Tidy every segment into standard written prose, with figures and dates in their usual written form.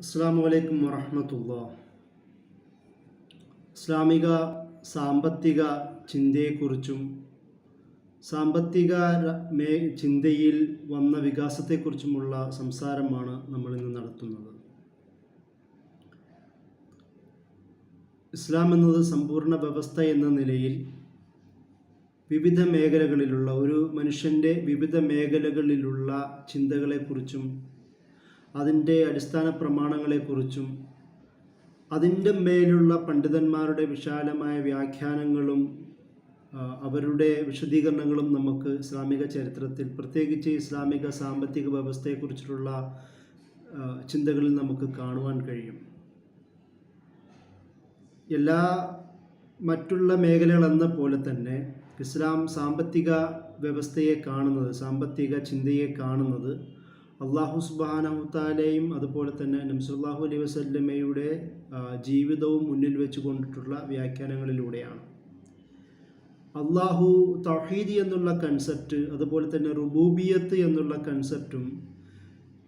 അസ്സാം വലൈക്കും വറഹ്മത്തുള്ളാഹി. ഇസ്ലാമിക സാമ്പത്തിക ചിന്തയെക്കുറിച്ചും സാമ്പത്തിക ചിന്തയിൽ വന്ന വികാസത്തെക്കുറിച്ചുമുള്ള സംസാരമാണ് നമ്മളിന്ന് നടത്തുന്നത്. ഇസ്ലാം എന്നത് സമ്പൂർണ്ണ വ്യവസ്ഥ എന്ന നിലയിൽ വിവിധ മേഖലകളിലുള്ള ഒരു മനുഷ്യൻ്റെ വിവിധ മേഖലകളിലുള്ള ചിന്തകളെക്കുറിച്ചും അതിൻ്റെ അടിസ്ഥാന പ്രമാണങ്ങളെക്കുറിച്ചും അതിൻ്റെ മേലുള്ള പണ്ഡിതന്മാരുടെ വിശാലമായ വ്യാഖ്യാനങ്ങളും അവരുടെ വിശദീകരണങ്ങളും നമുക്ക് ഇസ്ലാമിക ചരിത്രത്തിൽ, പ്രത്യേകിച്ച് ഇസ്ലാമിക സാമ്പത്തിക വ്യവസ്ഥയെക്കുറിച്ചുള്ള ചിന്തകളിൽ നമുക്ക് കാണുവാൻ കഴിയും. എല്ലാ മറ്റുള്ള മേഖലകളെന്ന പോലെ തന്നെ ഇസ്ലാം സാമ്പത്തിക വ്യവസ്ഥയെ കാണുന്നത്, സാമ്പത്തിക ചിന്തയെ കാണുന്നത് അള്ളാഹു സുബ്ഹാനഹു തആലയും അതുപോലെ തന്നെ നബി സല്ലല്ലാഹു അലൈഹി വസല്ലമയുടെ ജീവിതവും മുന്നിൽ വെച്ച് കൊണ്ടിട്ടുള്ള വ്യാഖ്യാനങ്ങളിലൂടെയാണ്. അള്ളാഹു തൗഹീദ് എന്നുള്ള കൺസെപ്റ്റ്, അതുപോലെ തന്നെ റുബൂബിയത്ത് എന്നുള്ള കൺസെപ്റ്റും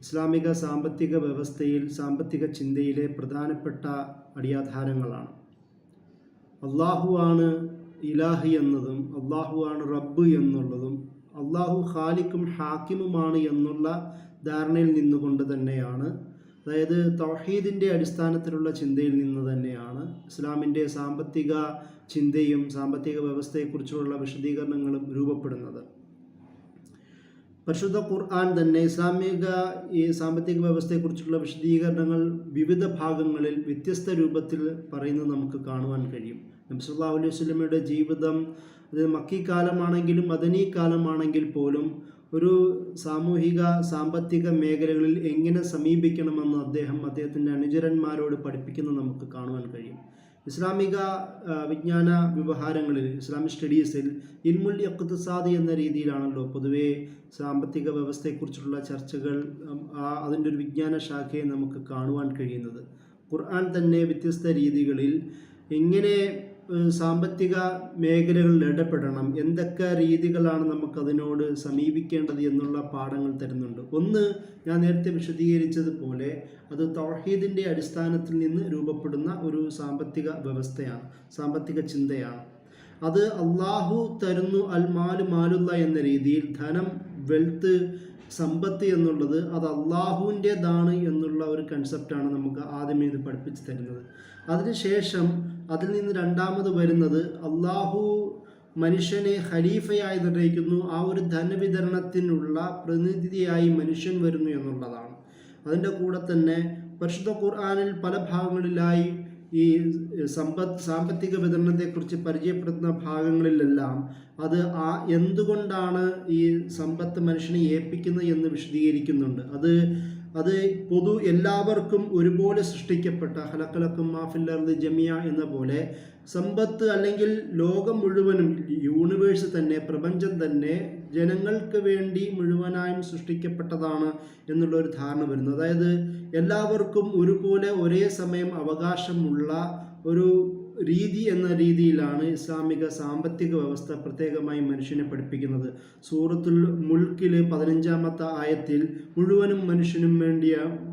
ഇസ്ലാമിക സാമ്പത്തിക വ്യവസ്ഥയിൽ, സാമ്പത്തിക ചിന്തയിലെ പ്രധാനപ്പെട്ട അടിയാധാരങ്ങളാണ്. അള്ളാഹു ആണ് ഇലാഹി എന്നതും അള്ളാഹു ആണ് റബ്ബ് എന്നുള്ളതും അള്ളാഹു ഖാലിക്കും ഹാക്കിമുമാണ് എന്നുള്ള ധാരണയിൽ നിന്നുകൊണ്ട് തന്നെയാണ്, അതായത് തൗഹീദിൻ്റെ അടിസ്ഥാനത്തിലുള്ള ചിന്തയിൽ നിന്ന് തന്നെയാണ് ഇസ്ലാമിൻ്റെ സാമ്പത്തിക ചിന്തയും സാമ്പത്തിക വ്യവസ്ഥയെക്കുറിച്ചുള്ള വിശദീകരണങ്ങളും രൂപപ്പെടുന്നത്. പരിശുദ്ധ ഖുർആൻ തന്നെ ഇസ്ലാമിക സാമ്പത്തിക വ്യവസ്ഥയെക്കുറിച്ചുള്ള വിശദീകരണങ്ങൾ വിവിധ ഭാഗങ്ങളിൽ വ്യത്യസ്ത രൂപത്തിൽ പറയുന്നത് നമുക്ക് കാണുവാൻ കഴിയും. നബി സല്ലല്ലാഹു അലൈഹി വസല്ലമയുടെ ജീവിതം അത് മക്കി കാലമാണെങ്കിലും മദനി കാലമാണെങ്കിൽ പോലും ഒരു സാമൂഹിക സാമ്പത്തിക മേഖലകളിൽ എങ്ങനെ സമീപിക്കണമെന്ന് അദ്ദേഹത്തിൻ്റെ അനുചരന്മാരോട് പഠിപ്പിക്കുന്നത് നമുക്ക് കാണുവാൻ കഴിയും. ഇസ്ലാമിക വിജ്ഞാന വ്യവഹാരങ്ങളിൽ, ഇസ്ലാമിക് സ്റ്റഡീസിൽ ഇൽമുൽ ഇഖ്തിസാദ് എന്ന രീതിയിലാണല്ലോ പൊതുവേ സാമ്പത്തിക വ്യവസ്ഥയെക്കുറിച്ചുള്ള ചർച്ചകൾ, അതിൻ്റെ ഒരു വിജ്ഞാന ശാഖയെ നമുക്ക് കാണുവാൻ കഴിയുന്നത്. ഖുർആൻ തന്നെ വ്യത്യസ്ത രീതികളിൽ എങ്ങനെ സാമ്പത്തിക മേഖലകളിൽ ഇടപെടണം, എന്തൊക്കെ രീതികളാണ് നമുക്കതിനോട് സമീപിക്കേണ്ടത് എന്നുള്ള പാഠങ്ങൾ തരുന്നുണ്ട്. ഒന്ന്, ഞാൻ നേരത്തെ വിശദീകരിച്ചതുപോലെ അത് തൗഹീദിൻ്റെ അടിസ്ഥാനത്തിൽ നിന്ന് രൂപപ്പെടുന്ന ഒരു സാമ്പത്തിക വ്യവസ്ഥയാണ്, സാമ്പത്തിക ചിന്തയാണ്. അത് അള്ളാഹു തരുന്നു, അൽ മാലു മാലുള്ള എന്ന രീതിയിൽ ധനം, വെൽത്ത്, സമ്പത്ത് എന്നുള്ളത് അത് അള്ളാഹുവിൻ്റെതാണ് എന്നുള്ള ഒരു കൺസെപ്റ്റാണ് നമുക്ക് ആദ്യമേ ഇത് പഠിപ്പിച്ചു തരുന്നത്. അതിനുശേഷം അതിൽ നിന്ന് രണ്ടാമത് വരുന്നത് അള്ളാഹു മനുഷ്യനെ ഖലീഫയായി നിർണ്ണയിക്കുന്നു, ആ ഒരു ധനവിതരണത്തിനുള്ള പ്രതിനിധിയായി മനുഷ്യൻ വരുന്നു എന്നുള്ളതാണ്. അതിൻ്റെ കൂടെ തന്നെ പരിശുദ്ധ ഖുർആനിൽ പല ഭാഗങ്ങളിലായി ഈ സാമ്പത്തിക വിതരണത്തെക്കുറിച്ച് പരിചയപ്പെടുത്തുന്ന ഭാഗങ്ങളിലെല്ലാം അത് എന്തുകൊണ്ടാണ് ഈ സമ്പത്ത് മനുഷ്യനെ ഏൽപ്പിക്കുന്നത് എന്ന് വിശദീകരിക്കുന്നുണ്ട്. അത് എല്ലാവർക്കും ഒരുപോലെ സൃഷ്ടിക്കപ്പെട്ട ഖലഖലക്കും മാ ഫിൽ അർദി ജമിയ എന്ന പോലെ സമ്പത്ത് അല്ലെങ്കിൽ ലോകം മുഴുവനും, യൂണിവേഴ്സ് തന്നെ, പ്രപഞ്ചം തന്നെ ജനങ്ങൾക്ക് വേണ്ടി മുഴുവനായും സൃഷ്ടിക്കപ്പെട്ടതാണ് എന്നുള്ളൊരു ധാരണ വരുന്നു. അതായത് എല്ലാവർക്കും ഒരുപോലെ ഒരേ സമയം അവകാശമുള്ള ഒരു രീതി എന്ന രീതിയിലാണ് ഇസ്ലാമിക സാമ്പത്തിക വ്യവസ്ഥ പ്രത്യേകമായി മനുഷ്യനെ പഠിപ്പിക്കുന്നത്. സൂറത്തുൽ മുൽക്കിൽ 15-ാമത്തെ ആയത്തിൽ മുഴുവനും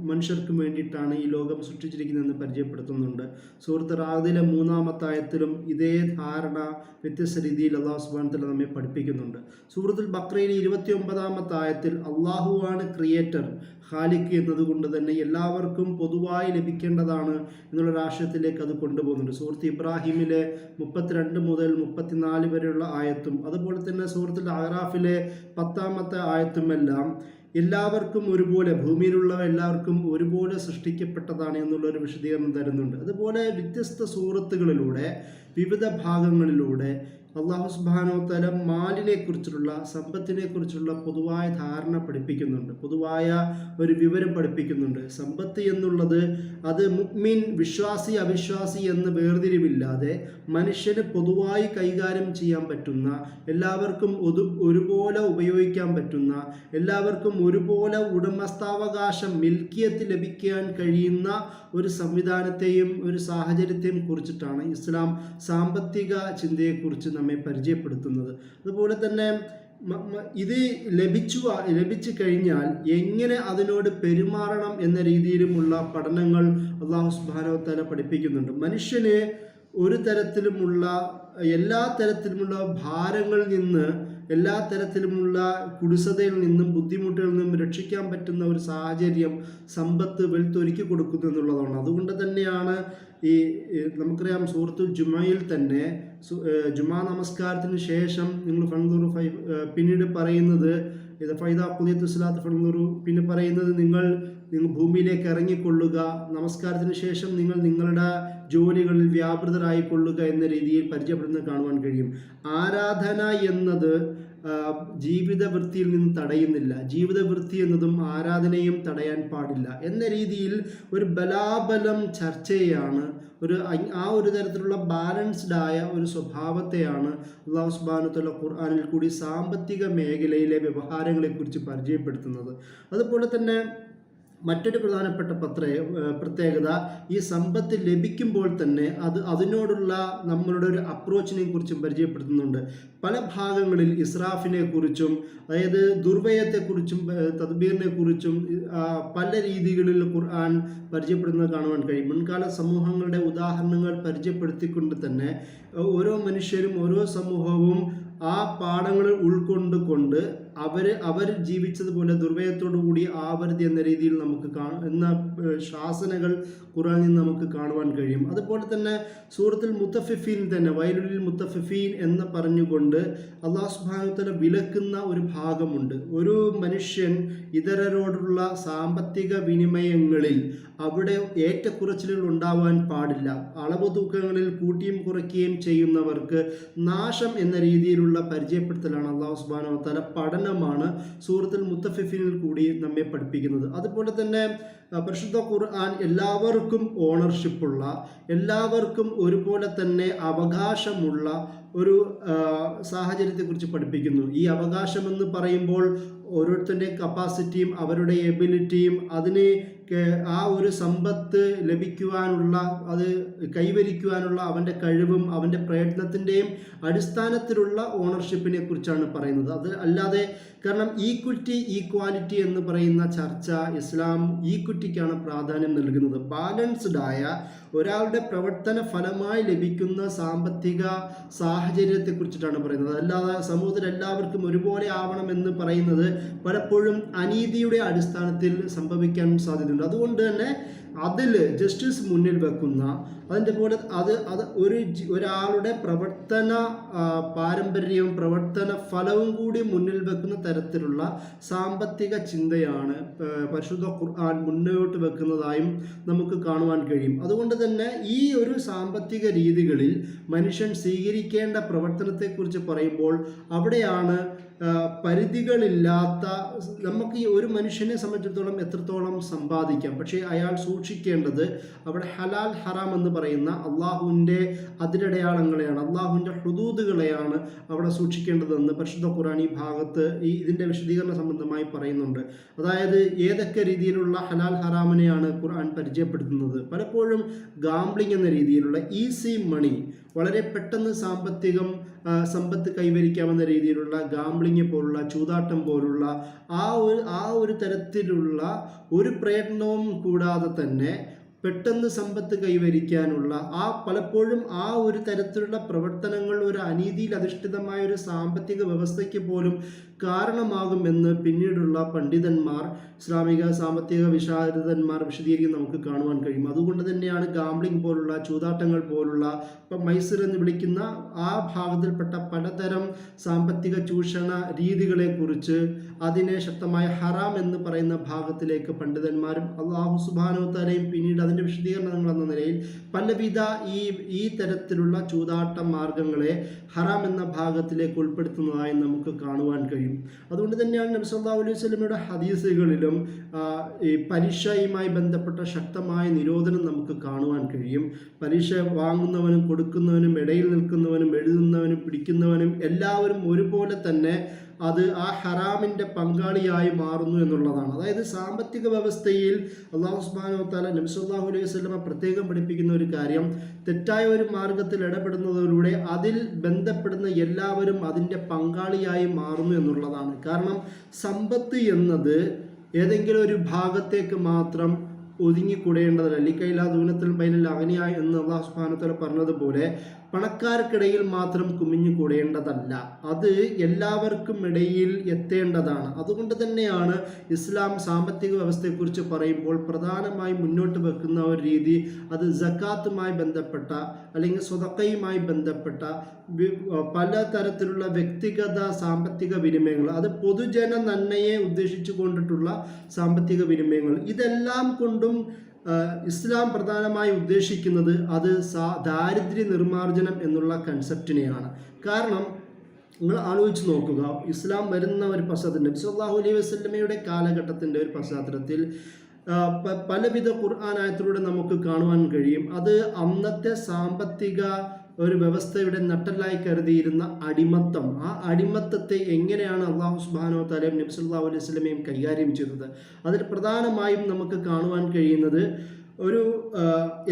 മനുഷ്യർക്കും വേണ്ടിയിട്ടാണ് ഈ ലോകം സൃഷ്ടിച്ചിരിക്കുന്നതെന്ന് പരിചയപ്പെടുത്തുന്നുണ്ട്. സൂറത്ത് റാദിലെ 3-ാമത്തെ ആയത്തിലും ഇതേ ധാരണ വ്യത്യസ്ത രീതിയിൽ അല്ലാഹു സുബ്ഹാനഹു വ തആല നമ്മെ പഠിപ്പിക്കുന്നുണ്ട്. സൂറത്തുൽ ബഖറയിലെ 29-ാമത്തെ ആയത്തിൽ അള്ളാഹുവാണ് ക്രിയേറ്റർ, ഖാലിഖ് എന്നതുകൊണ്ട് തന്നെ എല്ലാവർക്കും പൊതുവായി ലഭിക്കേണ്ടതാണ് എന്നുള്ള ആശയത്തിലേക്ക് അത് കൊണ്ടുപോകുന്നുണ്ട്. സൂറത്ത് ഇബ്രാഹിമിലെ 32 മുതൽ 34 വരെയുള്ള ആയത്തും അതുപോലെ തന്നെ സൂറത്തുൽ അഅറാഫിലെ 10-ാമത്തെ ആയത്തുമെല്ലാം എല്ലാവർക്കും ഒരുപോലെ, ഭൂമിയിലുള്ള എല്ലാവർക്കും ഒരുപോലെ സൃഷ്ടിക്കപ്പെട്ടതാണ് എന്നുള്ളൊരു വിശദീകരണം തരുന്നുണ്ട്. അതുപോലെ വ്യത്യസ്ത സൂറത്തുകളിലൂടെ, വിവിധ ഭാഗങ്ങളിലൂടെ അല്ലാഹു സുബ്ഹാനഹു വ തആല മാലിനെക്കുറിച്ചുള്ള, സമ്പത്തിനെക്കുറിച്ചുള്ള പൊതുവായ ധാരണ പഠിപ്പിക്കുന്നുണ്ട്, പൊതുവായ ഒരു വിവരം പഠിപ്പിക്കുന്നുണ്ട്. സമ്പത്ത് എന്നുള്ളത് അത് മുഅ്മിൻ, വിശ്വാസി, അവിശ്വാസി എന്ന വേർതിരിവില്ലാതെ മനുഷ്യന് പൊതുവായി കൈകാര്യം ചെയ്യാൻ പറ്റുന്ന, എല്ലാവർക്കും ഒരുപോലെ ഉപയോഗിക്കാൻ പറ്റുന്ന, എല്ലാവർക്കും ഒരുപോലെ ഉടമസ്ഥാവകാശം, മിൽക്കിയത്ത് ലഭിക്കാൻ കഴിയുന്ന ഒരു സംവിധാനത്തെയും ഒരു സാഹചര്യത്തെയും കുറിച്ചിട്ടാണ് ഇസ്ലാം സാമ്പത്തിക ചിന്തയെക്കുറിച്ച് നമ്മെ പരിചയപ്പെടുത്തുന്നത്. അതുപോലെ തന്നെ ഇത് ലഭിച്ചു കഴിഞ്ഞാൽ എങ്ങനെ അതിനോട് പെരുമാറണം എന്ന രീതിയിലുമുള്ള പഠനങ്ങൾ അല്ലാഹു സുബ്ഹാനഹു വ തആല പഠിപ്പിക്കുന്നുണ്ട്. മനുഷ്യന് ഒരു തരത്തിലുമുള്ള എല്ലാ തരത്തിലുമുള്ള ഭാരങ്ങളിൽ നിന്ന്, എല്ലാ തരത്തിലുമുള്ള കുടിസതയിൽ നിന്നും ബുദ്ധിമുട്ടുകളിൽ നിന്നും രക്ഷിക്കാൻ പറ്റുന്ന ഒരു സാഹചര്യം സമ്പത്ത് വെൽത്തൊരുക്കി കൊടുക്കുന്നു എന്നുള്ളതാണ്. അതുകൊണ്ട് തന്നെയാണ് നമുക്കറിയാം സൂറത്തുൽ ജുമയിൽ തന്നെ ജുമാ നമസ്കാരത്തിന് ശേഷം നിങ്ങൾ ഫൻദുറു പിന്നീട് പറയുന്നത് ഫൈദാ ഖുദിയത്തു സ്വലാത്ത് ഫൻദുറു, പിന്നെ പറയുന്നത് നിങ്ങൾ ഭൂമിയിലേക്ക് ഇറങ്ങിക്കൊള്ളുക, നമസ്കാരത്തിന് ശേഷം നിങ്ങൾ നിങ്ങളുടെ ജോലികളിൽ വ്യാപൃതരായിക്കൊള്ളുക എന്ന രീതിയിൽ പരിചയപ്പെടുന്നത് കാണുവാൻ കഴിയും. ആരാധന എന്നത് ജീവിതവൃത്തിയിൽ നിന്ന് തടയുന്നില്ല. ജീവിതവൃത്തി എന്നതും ആരാധനയും തടയാൻ പാടില്ല എന്ന രീതിയിൽ ഒരു ബലാബലം ചർച്ചയാണ്, ആ ഒരു തരത്തിലുള്ള ബാലൻസ്ഡ് ആയ ഒരു സ്വഭാവത്തെയാണ് അല്ലാഹു സുബ്ഹാനഹു വ തആല ഖുർആനിൽ കൂടി സാമ്പത്തിക മേഖലയിലെ വ്യവഹാരങ്ങളെക്കുറിച്ച് പരിചയപ്പെടുത്തുന്നത്. അതുപോലെ തന്നെ മറ്റൊരു പ്രധാനപ്പെട്ട പ്രത്യേകത, ഈ സമ്പത്ത് ലഭിക്കുമ്പോൾ തന്നെ അതിനോടുള്ള നമ്മളുടെ ഒരു അപ്രോച്ചിനെ കുറിച്ചും പരിചയപ്പെടുത്തുന്നുണ്ട്. പല ഭാഗങ്ങളിൽ ഇസ്രാഫിനെ കുറിച്ചും, അതായത് ദുർവ്യയത്തെക്കുറിച്ചും തദ്ബീറിനെ കുറിച്ചും പല രീതികളിൽ ഖുർആൻ പരിചയപ്പെടുന്നത് കാണുവാൻ കഴിയും. മുൻകാല സമൂഹങ്ങളുടെ ഉദാഹരണങ്ങൾ പരിചയപ്പെടുത്തിക്കൊണ്ട് തന്നെ ഓരോ മനുഷ്യരും ഓരോ സമൂഹവും ആ പാഠങ്ങൾ ഉൾക്കൊണ്ടുകൊണ്ട് അവർ ജീവിച്ചതുപോലെ ദുർവ്യയത്തോടു കൂടി ആവരുത് എന്ന രീതിയിൽ നമുക്ക് ശാസനകൾ ഖുർആനിൽ നിന്ന് നമുക്ക് കാണുവാൻ കഴിയും. അതുപോലെ തന്നെ സൂറത്തുൽ മുത്തഫിഫീൻ തന്നെ വൈലുൽ മുത്തഫിഫീൻ എന്ന് പറഞ്ഞുകൊണ്ട് അല്ലാഹു സുബ്ഹാനഹു വ തആല വിലക്കുന്ന ഒരു ഭാഗമുണ്ട്. ഒരു മനുഷ്യൻ ഇതരരോടുള്ള സാമ്പത്തിക വിനിമയങ്ങളിൽ അവിടെ ഏറ്റക്കുറച്ചിലുകൾ ഉണ്ടാവാൻ പാടില്ല. അളവ് തൂക്കങ്ങളിൽ കൂട്ടിയും കുറയ്ക്കുകയും ചെയ്യുന്നവർക്ക് നാശം എന്ന രീതിയിലുള്ള പരിചയപ്പെടുത്തലാണ് അല്ലാഹു സുബ്ഹാനഹു വ തആല പഠനമാണ് സൂറത്തുൽ മുത്തഫിഫീനിൽ കൂടി നമ്മെ പഠിപ്പിക്കുന്നത്. അതുപോലെ തന്നെ പരിശുദ്ധ ഖുർആൻ എല്ലാവർക്കും ഓണർഷിപ്പുള്ള, എല്ലാവർക്കും ഒരുപോലെ തന്നെ അവകാശമുള്ള ഒരു സാഹചര്യത്തെക്കുറിച്ച് പഠിപ്പിക്കുന്നു. ഈ അവകാശമെന്ന് പറയുമ്പോൾ ഓരോരുത്തരുടെ കപ്പാസിറ്റിയും അവരുടെ എബിലിറ്റിയും അതിന് ആ ഒരു സമ്പത്ത് ലഭിക്കുവാനുള്ള, അത് കൈവരിക്കുവാനുള്ള അവൻ്റെ കഴിവും അവൻ്റെ പ്രയത്നത്തിൻ്റെയും അടിസ്ഥാനത്തിലുള്ള ഓണർഷിപ്പിനെ കുറിച്ചാണ് പറയുന്നത്. അത് അല്ലാതെ, കാരണം ഈക്വാലിറ്റി എന്ന് പറയുന്ന ചർച്ച ഇസ്ലാം ഈക്വിറ്റിക്കാണ് പ്രാധാന്യം നൽകുന്നത്. ബാലൻസ്ഡ് ആയ ഒരാളുടെ പ്രവർത്തന ഫലമായി ലഭിക്കുന്ന സാമ്പത്തിക സാഹചര്യത്തെക്കുറിച്ചിട്ടാണ് പറയുന്നത്. അല്ലാതെ സമൂഹത്തിൽ എല്ലാവർക്കും ഒരുപോലെ ആവണം എന്ന് പറയുന്നത് പലപ്പോഴും അനീതിയുടെ അടിസ്ഥാനത്തിൽ സംഭവിക്കാൻ സാധ്യതയുണ്ട്. അതുകൊണ്ട് തന്നെ അതിൽ ജസ്റ്റിസ് മുന്നിൽ വെക്കുന്ന, അതിൻ്റെ പോലെ ഒരാളുടെ പ്രവർത്തന പാരമ്പര്യവും പ്രവർത്തന ഫലവും കൂടി മുന്നിൽ വെക്കുന്ന തരത്തിലുള്ള സാമ്പത്തിക ചിന്തയാണ് പരിശുദ്ധ ഖുർആൻ മുന്നോട്ട് വെക്കുന്നതായും നമുക്ക് കാണുവാൻ കഴിയും. അതുകൊണ്ട് തന്നെ ഈ ഒരു സാമ്പത്തിക രീതികളിൽ മനുഷ്യൻ സ്വീകരിക്കേണ്ട പ്രവർത്തനത്തെക്കുറിച്ച് പറയുമ്പോൾ അവിടെയാണ് പരിധികളില്ലാത്ത, നമുക്ക് ഈ ഒരു മനുഷ്യനെ സംബന്ധിച്ചിടത്തോളം എത്രത്തോളം സമ്പാദിക്കാം, പക്ഷേ അയാൾ സൂക്ഷിക്കേണ്ടത് അവിടെ ഹലാൽ ഹറാം എന്ന് പറയുന്ന അള്ളാഹുവിൻ്റെ അതിരടയാളങ്ങളെയാണ്, അള്ളാഹുവിൻ്റെ ഹുദൂദുകളെയാണ് അവിടെ സൂക്ഷിക്കേണ്ടതെന്ന് പരിശുദ്ധ ഖുർആൻ ഈ ഭാഗത്ത് ഇതിൻ്റെ വിശദീകരണ സംബന്ധമായി പറയുന്നുണ്ട്. അതായത് ഏതൊക്കെ രീതിയിലുള്ള ഹലാൽ ഹറാമിനെയാണ് ഖുർആൻ പരിചയപ്പെടുത്തുന്നത്. പലപ്പോഴും ഗാംബ്ലിംഗ് എന്ന രീതിയിലുള്ള ഈസി മണി, വളരെ പെട്ടെന്ന് സമ്പത്ത് കൈവരിക്കാമെന്ന രീതിയിലുള്ള ഗാംബ്ലിംഗ് പോലുള്ള, ചൂതാട്ടം പോലുള്ള ആ ഒരു തരത്തിലുള്ള ഒരു പ്രയത്നവും കൂടാതെ തന്നെ പെട്ടെന്ന് സമ്പത്ത് കൈവരിക്കാനുള്ള പലപ്പോഴും ആ ഒരു തരത്തിലുള്ള പ്രവർത്തനങ്ങൾ ഒരു അനീതിയിൽ അധിഷ്ഠിതമായ ഒരു സാമ്പത്തിക വ്യവസ്ഥയ്ക്ക് പോലും കാരണമാകുമെന്ന് പിന്നീടുള്ള പണ്ഡിതന്മാർ, ഇസ്ലാമിക സാമ്പത്തിക വിശാരദന്മാർ വിശദീകരിക്കുന്നത് നമുക്ക് കാണുവാൻ കഴിയും. അതുകൊണ്ട് തന്നെയാണ് ഗാംബ്ലിംഗ് പോലുള്ള, ചൂതാട്ടങ്ങൾ പോലുള്ള, ഇപ്പം മൈസൂർ എന്ന് വിളിക്കുന്ന ആ ഭാഗത്തിൽപ്പെട്ട പലതരം സാമ്പത്തിക ചൂഷണ രീതികളെക്കുറിച്ച് അതിനെ ശക്തമായ ഹറാം എന്ന് പറയുന്ന ഭാഗത്തിലേക്ക് പണ്ഡിതന്മാരും അല്ലാഹു സുബ്ഹാനഹു വ തആലയും പിന്നീട് അതിൻ്റെ വിശദീകരണങ്ങൾ എന്ന നിലയിൽ പലവിധ ഈ തരത്തിലുള്ള ചൂതാട്ട മാർഗങ്ങളെ ഹറാം എന്ന ഭാഗത്തിലേക്ക് ഉൾപ്പെടുത്തുന്നതായി നമുക്ക് കാണുവാൻ കഴിയും. അതുകൊണ്ട് തന്നെയാണ് നബി സല്ലല്ലാഹു അലൈഹി വസല്ലമയുടെ ഹദീസുകളിലും ഈ പലിശയുമായി ബന്ധപ്പെട്ട ശക്തമായ നിരോധനം നമുക്ക് കാണുവാൻ കഴിയും. പലിശ വാങ്ങുന്നവനും കൊടുക്കുന്നവനും ഇടയിൽ നിൽക്കുന്നവനും എഴുതുന്നവനും പിടിക്കുന്നവനും എല്ലാവരും ഒരുപോലെ തന്നെ അത് ആ ഹറാമിൻ്റെ പങ്കാളിയായി മാറുന്നു എന്നുള്ളതാണ്. അതായത് സാമ്പത്തിക വ്യവസ്ഥയിൽ അല്ലാഹു സുബ്ഹാനഹു വ തആല നബി സല്ലല്ലാഹു അലൈഹി വസല്ലമ പ്രത്യേകം പഠിപ്പിക്കുന്ന ഒരു കാര്യം, തെറ്റായ ഒരു മാർഗത്തിൽ ഇടപെടുന്നതിലൂടെ അതിൽ ബന്ധപ്പെടുന്ന എല്ലാവരും അതിൻ്റെ പങ്കാളിയായി മാറുന്നു എന്നുള്ളതാണ്. കാരണം സമ്പത്ത് എന്നത് ഏതെങ്കിലും ഒരു ഭാഗത്തേക്ക് മാത്രം ഒതുങ്ങിക്കൂടേണ്ടതല്ല. ലിക്കൈലാ ദൂനത്തിൽ ബൈനൽ അഗ്നിയ എന്ന് അല്ലാഹു സുബ്ഹാനഹു വ തആല പറഞ്ഞതുപോലെ പണക്കാർക്കിടയിൽ മാത്രം കുമിഞ്ഞു കൂടേണ്ടതല്ല, അത് എല്ലാവർക്കും ഇടയിൽ എത്തേണ്ടതാണ്. അതുകൊണ്ട് തന്നെയാണ് ഇസ്ലാം സാമ്പത്തിക വ്യവസ്ഥയെക്കുറിച്ച് പറയുമ്പോൾ പ്രധാനമായി മുന്നോട്ട് വെക്കുന്ന ഒരു രീതി അത് സക്കാത്തുമായി ബന്ധപ്പെട്ട അല്ലെങ്കിൽ സ്വതക്കയുമായി ബന്ധപ്പെട്ട പലതരത്തിലുള്ള വ്യക്തിഗത സാമ്പത്തിക വിനിമയങ്ങൾ, അത് പൊതുജന നന്മയെ ഉദ്ദേശിച്ചു കൊണ്ടിട്ടുള്ള സാമ്പത്തിക വിനിമയങ്ങൾ, ഇതെല്ലാം കൊണ്ടും ഇസ്ലാം പ്രധാനമായി ഉദ്ദേശിക്കുന്നത് അത് ദാരിദ്ര്യ നിർമ്മാർജ്ജനം എന്നുള്ള കൺസെപ്റ്റിനെയാണ്. കാരണം നിങ്ങൾ ആലോചിച്ച് നോക്കുക, ഇസ്ലാം വരുന്ന ഒരു പശ്ചാത്തലം, നബി സല്ലല്ലാഹു അലൈഹി വസല്ലമയുടെ കാലഘട്ടത്തിൻ്റെ ഒരു പശ്ചാത്തലത്തിൽ പലവിധ ഖുർആൻ ആയത്തിലൂടെ നമുക്ക് കാണുവാൻ കഴിയും. അത് അന്നത്തെ സാമ്പത്തിക ഒരു വ്യവസ്ഥയുടെ നട്ടലായി കരുതിയിരുന്ന അടിമത്തം, ആ അടിമത്തത്തെ എങ്ങനെയാണ് അല്ലാഹു സുബ്ഹാനഹു വ തആലയും നബി സല്ലല്ലാഹു അലൈഹി വസല്ലമയും കൈകാര്യം ചെയ്തത്. അതിൽ പ്രധാനമായും നമുക്ക് കാണുവാൻ കഴിയുന്നത്, ഒരു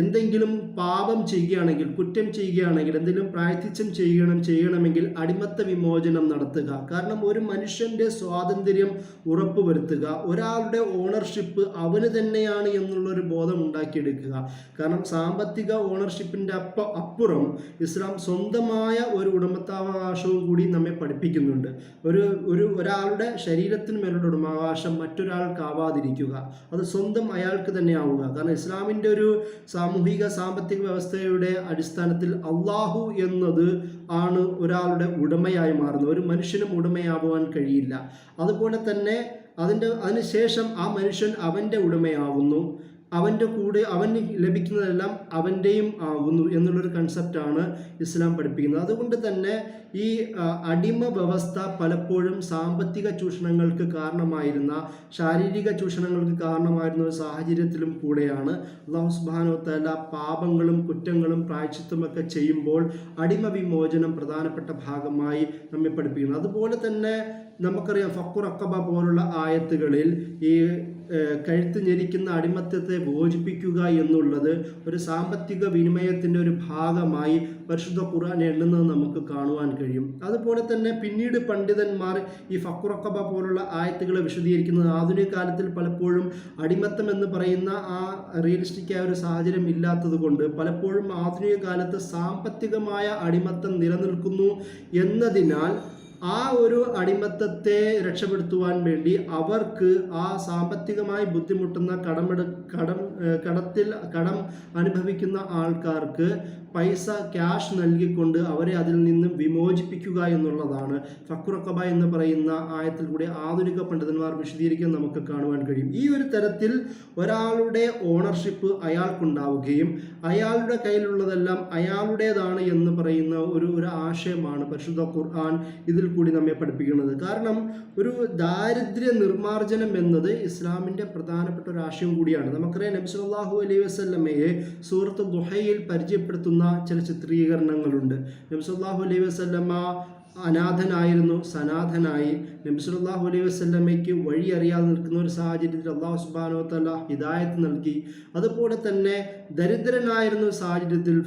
എന്തെങ്കിലും പാപം ചെയ്യുകയാണെങ്കിൽ, കുറ്റം ചെയ്യുകയാണെങ്കിൽ, എന്തെങ്കിലും പ്രായശ്ചിത്തം ചെയ്യണമെങ്കിൽ അടിമത്ത വിമോചനം നടത്തുക. കാരണം ഒരു മനുഷ്യൻ്റെ സ്വാതന്ത്ര്യം ഉറപ്പുവരുത്തുക, ഒരാളുടെ ഓണർഷിപ്പ് അവന് തന്നെയാണ് എന്നുള്ളൊരു ബോധം ഉണ്ടാക്കിയെടുക്കുക. കാരണം സാമ്പത്തിക ഓണർഷിപ്പിൻ്റെ അപ്പുറം ഇസ്ലാം സ്വന്തമായ ഒരു ഉടമസ്ഥാവകാശവും കൂടി നമ്മെ പഠിപ്പിക്കുന്നുണ്ട്. ഒരാളുടെ ശരീരത്തിന് മേലുള്ള ഉടമാവകാശം മറ്റൊരാൾക്കാവാതിരിക്കുക, അത് സ്വന്തം അയാൾക്ക് തന്നെ ആവുക. കാരണം ഇസ്ലാമിൻ്റെ ഒരു സാമൂഹിക സാമ്പത്തിക വ്യവസ്ഥയുടെ അടിസ്ഥാനത്തിൽ അള്ളാഹു എന്നത് ആണ് ഒരാളുടെ ഉടമയായി മാറുന്നത്. ഒരു മനുഷ്യനും ഉടമയാവാൻ കഴിയില്ല. അതുപോലെ തന്നെ അതിനുശേഷം ആ മനുഷ്യൻ അവൻ്റെ ഉടമയാകുന്നു, അവൻ്റെ കൂടെ അവന് ലഭിക്കുന്നതെല്ലാം അവൻ്റെയും ആകുന്നു എന്നുള്ളൊരു കൺസെപ്റ്റാണ് ഇസ്ലാം പഠിപ്പിക്കുന്നത്. അതുകൊണ്ട് തന്നെ ഈ അടിമ വ്യവസ്ഥ പലപ്പോഴും സാമ്പത്തിക ചൂഷണങ്ങൾക്ക് കാരണമായിരുന്ന, ശാരീരിക ചൂഷണങ്ങൾക്ക് കാരണമായിരുന്ന ഒരു സാഹചര്യത്തിലും കൂടെയാണ് അല്ലാഹു സുബ്ഹാനഹു വ തആല പാപങ്ങളും കുറ്റങ്ങളും പ്രായശ്ചിത്തമൊക്കെ ചെയ്യുമ്പോൾ അടിമ വിമോചനം പ്രധാനപ്പെട്ട ഭാഗമായി നമ്മെ പഠിപ്പിക്കുന്നത്. അതുപോലെ തന്നെ നമുക്കറിയാം, ഫഖ്റു റഖബ പോലുള്ള ആയത്തുകളിൽ ഈ കഴുത്ത് ഞെരിക്കുന്ന അടിമത്തത്തെ മോചിപ്പിക്കുക എന്നുള്ളത് ഒരു സാമ്പത്തിക വിനിമയത്തിൻ്റെ ഒരു ഭാഗമായി പരിശുദ്ധ ഖുർആൻ എണ്ണുന്നത് നമുക്ക് കാണുവാൻ കഴിയും. അതുപോലെ തന്നെ പിന്നീട് പണ്ഡിതന്മാർ ഈ ഫഖ്റു റഖബ പോലുള്ള ആയത്തുകളെ വിശദീകരിക്കുന്നത് ആധുനിക കാലത്തിൽ പലപ്പോഴും അടിമത്തം എന്ന് പറയുന്ന ആ റിയലിസ്റ്റിക്കായ ഒരു സാഹചര്യം ഇല്ലാത്തത് കൊണ്ട് പലപ്പോഴും ആധുനിക കാലത്ത് സാമ്പത്തികമായ അടിമത്തം നിലനിൽക്കുന്നു എന്നതിനാൽ ആ ഒരു അടിമത്തത്തെ രക്ഷപ്പെടുത്തുവാൻ വേണ്ടി അവർക്ക് ആ സാമ്പത്തികമായി ബുദ്ധിമുട്ടുന്ന കടം അനുഭവിക്കുന്ന ആൾക്കാർക്ക് പൈസ ക്യാഷ് നൽകിക്കൊണ്ട് അവരെ അതിൽ നിന്നും വിമോചിപ്പിക്കുക എന്നുള്ളതാണ് ഫഖ്റു റഖബ എന്ന് പറയുന്ന ആയത്തിൽ കൂടി ആധുനിക പണ്ഡിതന്മാർ വിശദീകരിക്കാൻ നമുക്ക് കാണുവാൻ കഴിയും. ഈ ഒരു തരത്തിൽ ഒരാളുടെ ഓണർഷിപ്പ് അയാൾക്കുണ്ടാവുകയും അയാളുടെ കയ്യിലുള്ളതെല്ലാം അയാളുടേതാണ് എന്ന് പറയുന്ന ഒരു ആശയമാണ് പരിശുദ്ധ ഖുർആൻ ഇതിൽ കൂടി നമ്മെ പഠിപ്പിക്കുന്നത്. കാരണം ഒരു ദാരിദ്ര്യ നിർമ്മാർജ്ജനം എന്നത് ഇസ്ലാമിൻ്റെ പ്രധാനപ്പെട്ട ഒരു ആശയം കൂടിയാണ്. നമുക്കറിയാം, നബി സല്ലല്ലാഹു അലൈഹി വസല്ലമയെ സൂറത്ത് ദുഹയിൽ പരിചയപ്പെടുത്തുന്ന ചില ചിത്രീകരണങ്ങളുണ്ട്. നബി സല്ലല്ലാഹു അലൈഹി വസല്ലമ അനാഥനായിരുന്നു, സനാഥനായി. നബി സല്ലല്ലാഹു അലൈഹി വസല്ലമയ്ക്ക് വഴി അറിയാതെ നിൽക്കുന്ന ഒരു സാഹചര്യത്തിൽ അല്ലാഹു സുബ്ഹാനഹു വ തആല ഹിദായത്ത് നൽകി. അതുപോലെ തന്നെ ദരിദ്രനായിരുന്ന സാഹചര്യത്തിൽ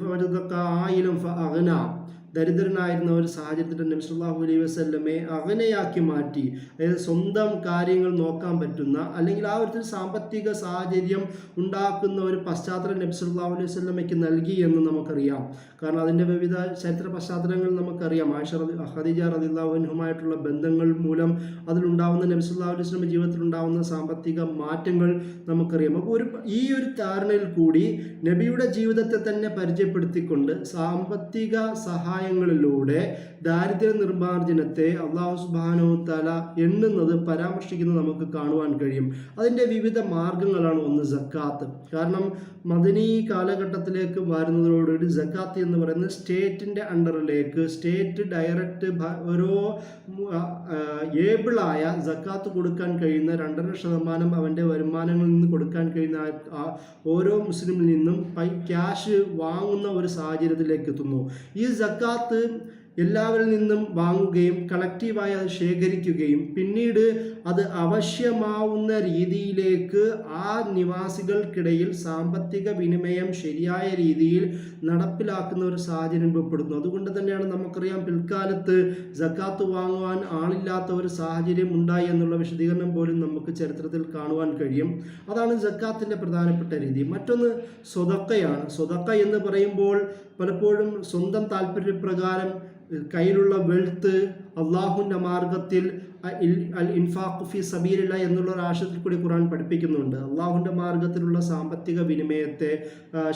ദരിദ്രനായിരുന്ന ഒരു സാഹചര്യത്തിൽ നബി സല്ലല്ലാഹു അലൈഹി വസല്ലമയെ അഗ്നയാക്കി മാറ്റി. അതായത് സ്വന്തം കാര്യങ്ങൾ നോക്കാൻ പറ്റുന്ന, അല്ലെങ്കിൽ ആ ഒരു സാമ്പത്തിക സാഹചര്യം ഉണ്ടാക്കുന്ന ഒരു പശ്ചാത്തലം നബി സല്ലല്ലാഹു അലൈഹി വസല്ലമയ്ക്ക് നൽകി എന്ന് നമുക്കറിയാം. കാരണം അതിൻ്റെ വിവിധ ചരിത്ര പശ്ചാത്തലങ്ങൾ നമുക്കറിയാം. ഖദീജ റളിയല്ലാഹു അൻഹുമായിട്ടുള്ള ബന്ധങ്ങൾ മൂലം അതിലുണ്ടാവുന്ന നബി സല്ലല്ലാഹു അലൈഹി വസല്ലം ജീവിതത്തിൽ ഉണ്ടാവുന്ന സാമ്പത്തിക മാറ്റങ്ങൾ നമുക്കറിയാം. അപ്പോൾ ഈ ഒരു ധാരണയിൽ കൂടി നബിയുടെ ജീവിതത്തെ തന്നെ പരിചയപ്പെടുത്തിക്കൊണ്ട് സാമ്പത്തിക സഹായങ്ങളിലൂടെ ദാരിദ്ര്യ നിർമ്മാർജ്ജനത്തെ അല്ലാഹു സുബ്ഹാനഹു വ തആല എണ്ണുന്നത്, പരാമർശിക്കുന്നത് നമുക്ക് കാണുവാൻ കഴിയും. അതിൻ്റെ വിവിധ മാർഗങ്ങളാണ്. ഒന്ന് സക്കാത്ത്. കാരണം മദനി കാലഘട്ടത്തിലേക്ക് വരുന്നതോടുകൂടി സക്കാത്ത് എന്ന് പറയുന്നത് സ്റ്റേറ്റിൻ്റെ അണ്ടറിലേക്ക്, സ്റ്റേറ്റ് ഡയറക്റ്റ് ഓരോ ഏബിളായ സക്കാത്ത് കൊടുക്കാൻ കഴിയുന്ന 2.5% അവൻ്റെ വരുമാനങ്ങളിൽ നിന്ന് കൊടുക്കാൻ കഴിയുന്ന ഓരോ മുസ്ലിമിൽ നിന്നും ക്യാഷ് വാങ്ങുന്ന ഒരു സാഹചര്യത്തിലേക്ക് എത്തുന്നു. ഈ സക്കാത്ത് എല്ലാവരിൽ നിന്നും വാങ്ങുകയും കളക്റ്റീവായി അത് ശേഖരിക്കുകയും പിന്നീട് അത് ആവശ്യമാവുന്ന രീതിയിലേക്ക് ആ നിവാസികൾക്കിടയിൽ സാമ്പത്തിക വിനിമയം ശരിയായ രീതിയിൽ നടപ്പിലാക്കുന്ന ഒരു സാഹചര്യം രൂപപ്പെടുന്നു. അതുകൊണ്ട് തന്നെയാണ് നമുക്കറിയാം പിൽക്കാലത്ത് സക്കാത്ത് വാങ്ങുവാൻ ആളില്ലാത്ത ഒരു സാഹചര്യം ഉണ്ടായി എന്നുള്ള വിശദീകരണം പോലും നമുക്ക് ചരിത്രത്തിൽ കാണുവാൻ കഴിയും. അതാണ് സക്കാത്തിൻ്റെ പ്രധാനപ്പെട്ട രീതി. മറ്റൊന്ന് സ്വതക്കയാണ്. സ്വതക്ക എന്ന് പറയുമ്പോൾ പലപ്പോഴും സ്വന്തം താല്പര്യപ്രകാരം കയ്യിലുള്ള വെൽത്ത് അള്ളാഹുവിൻ്റെ മാർഗത്തിൽ അൽ ഇൻഫാഖ് ഫി സബീലില്ല എന്നുള്ള ഒരു ആശയത്തിൽ കൂടി ഖുർആൻ പഠിപ്പിക്കുന്നുണ്ട്. അള്ളാഹുവിൻ്റെ മാർഗത്തിലുള്ള സാമ്പത്തിക വിനിമയത്തെ,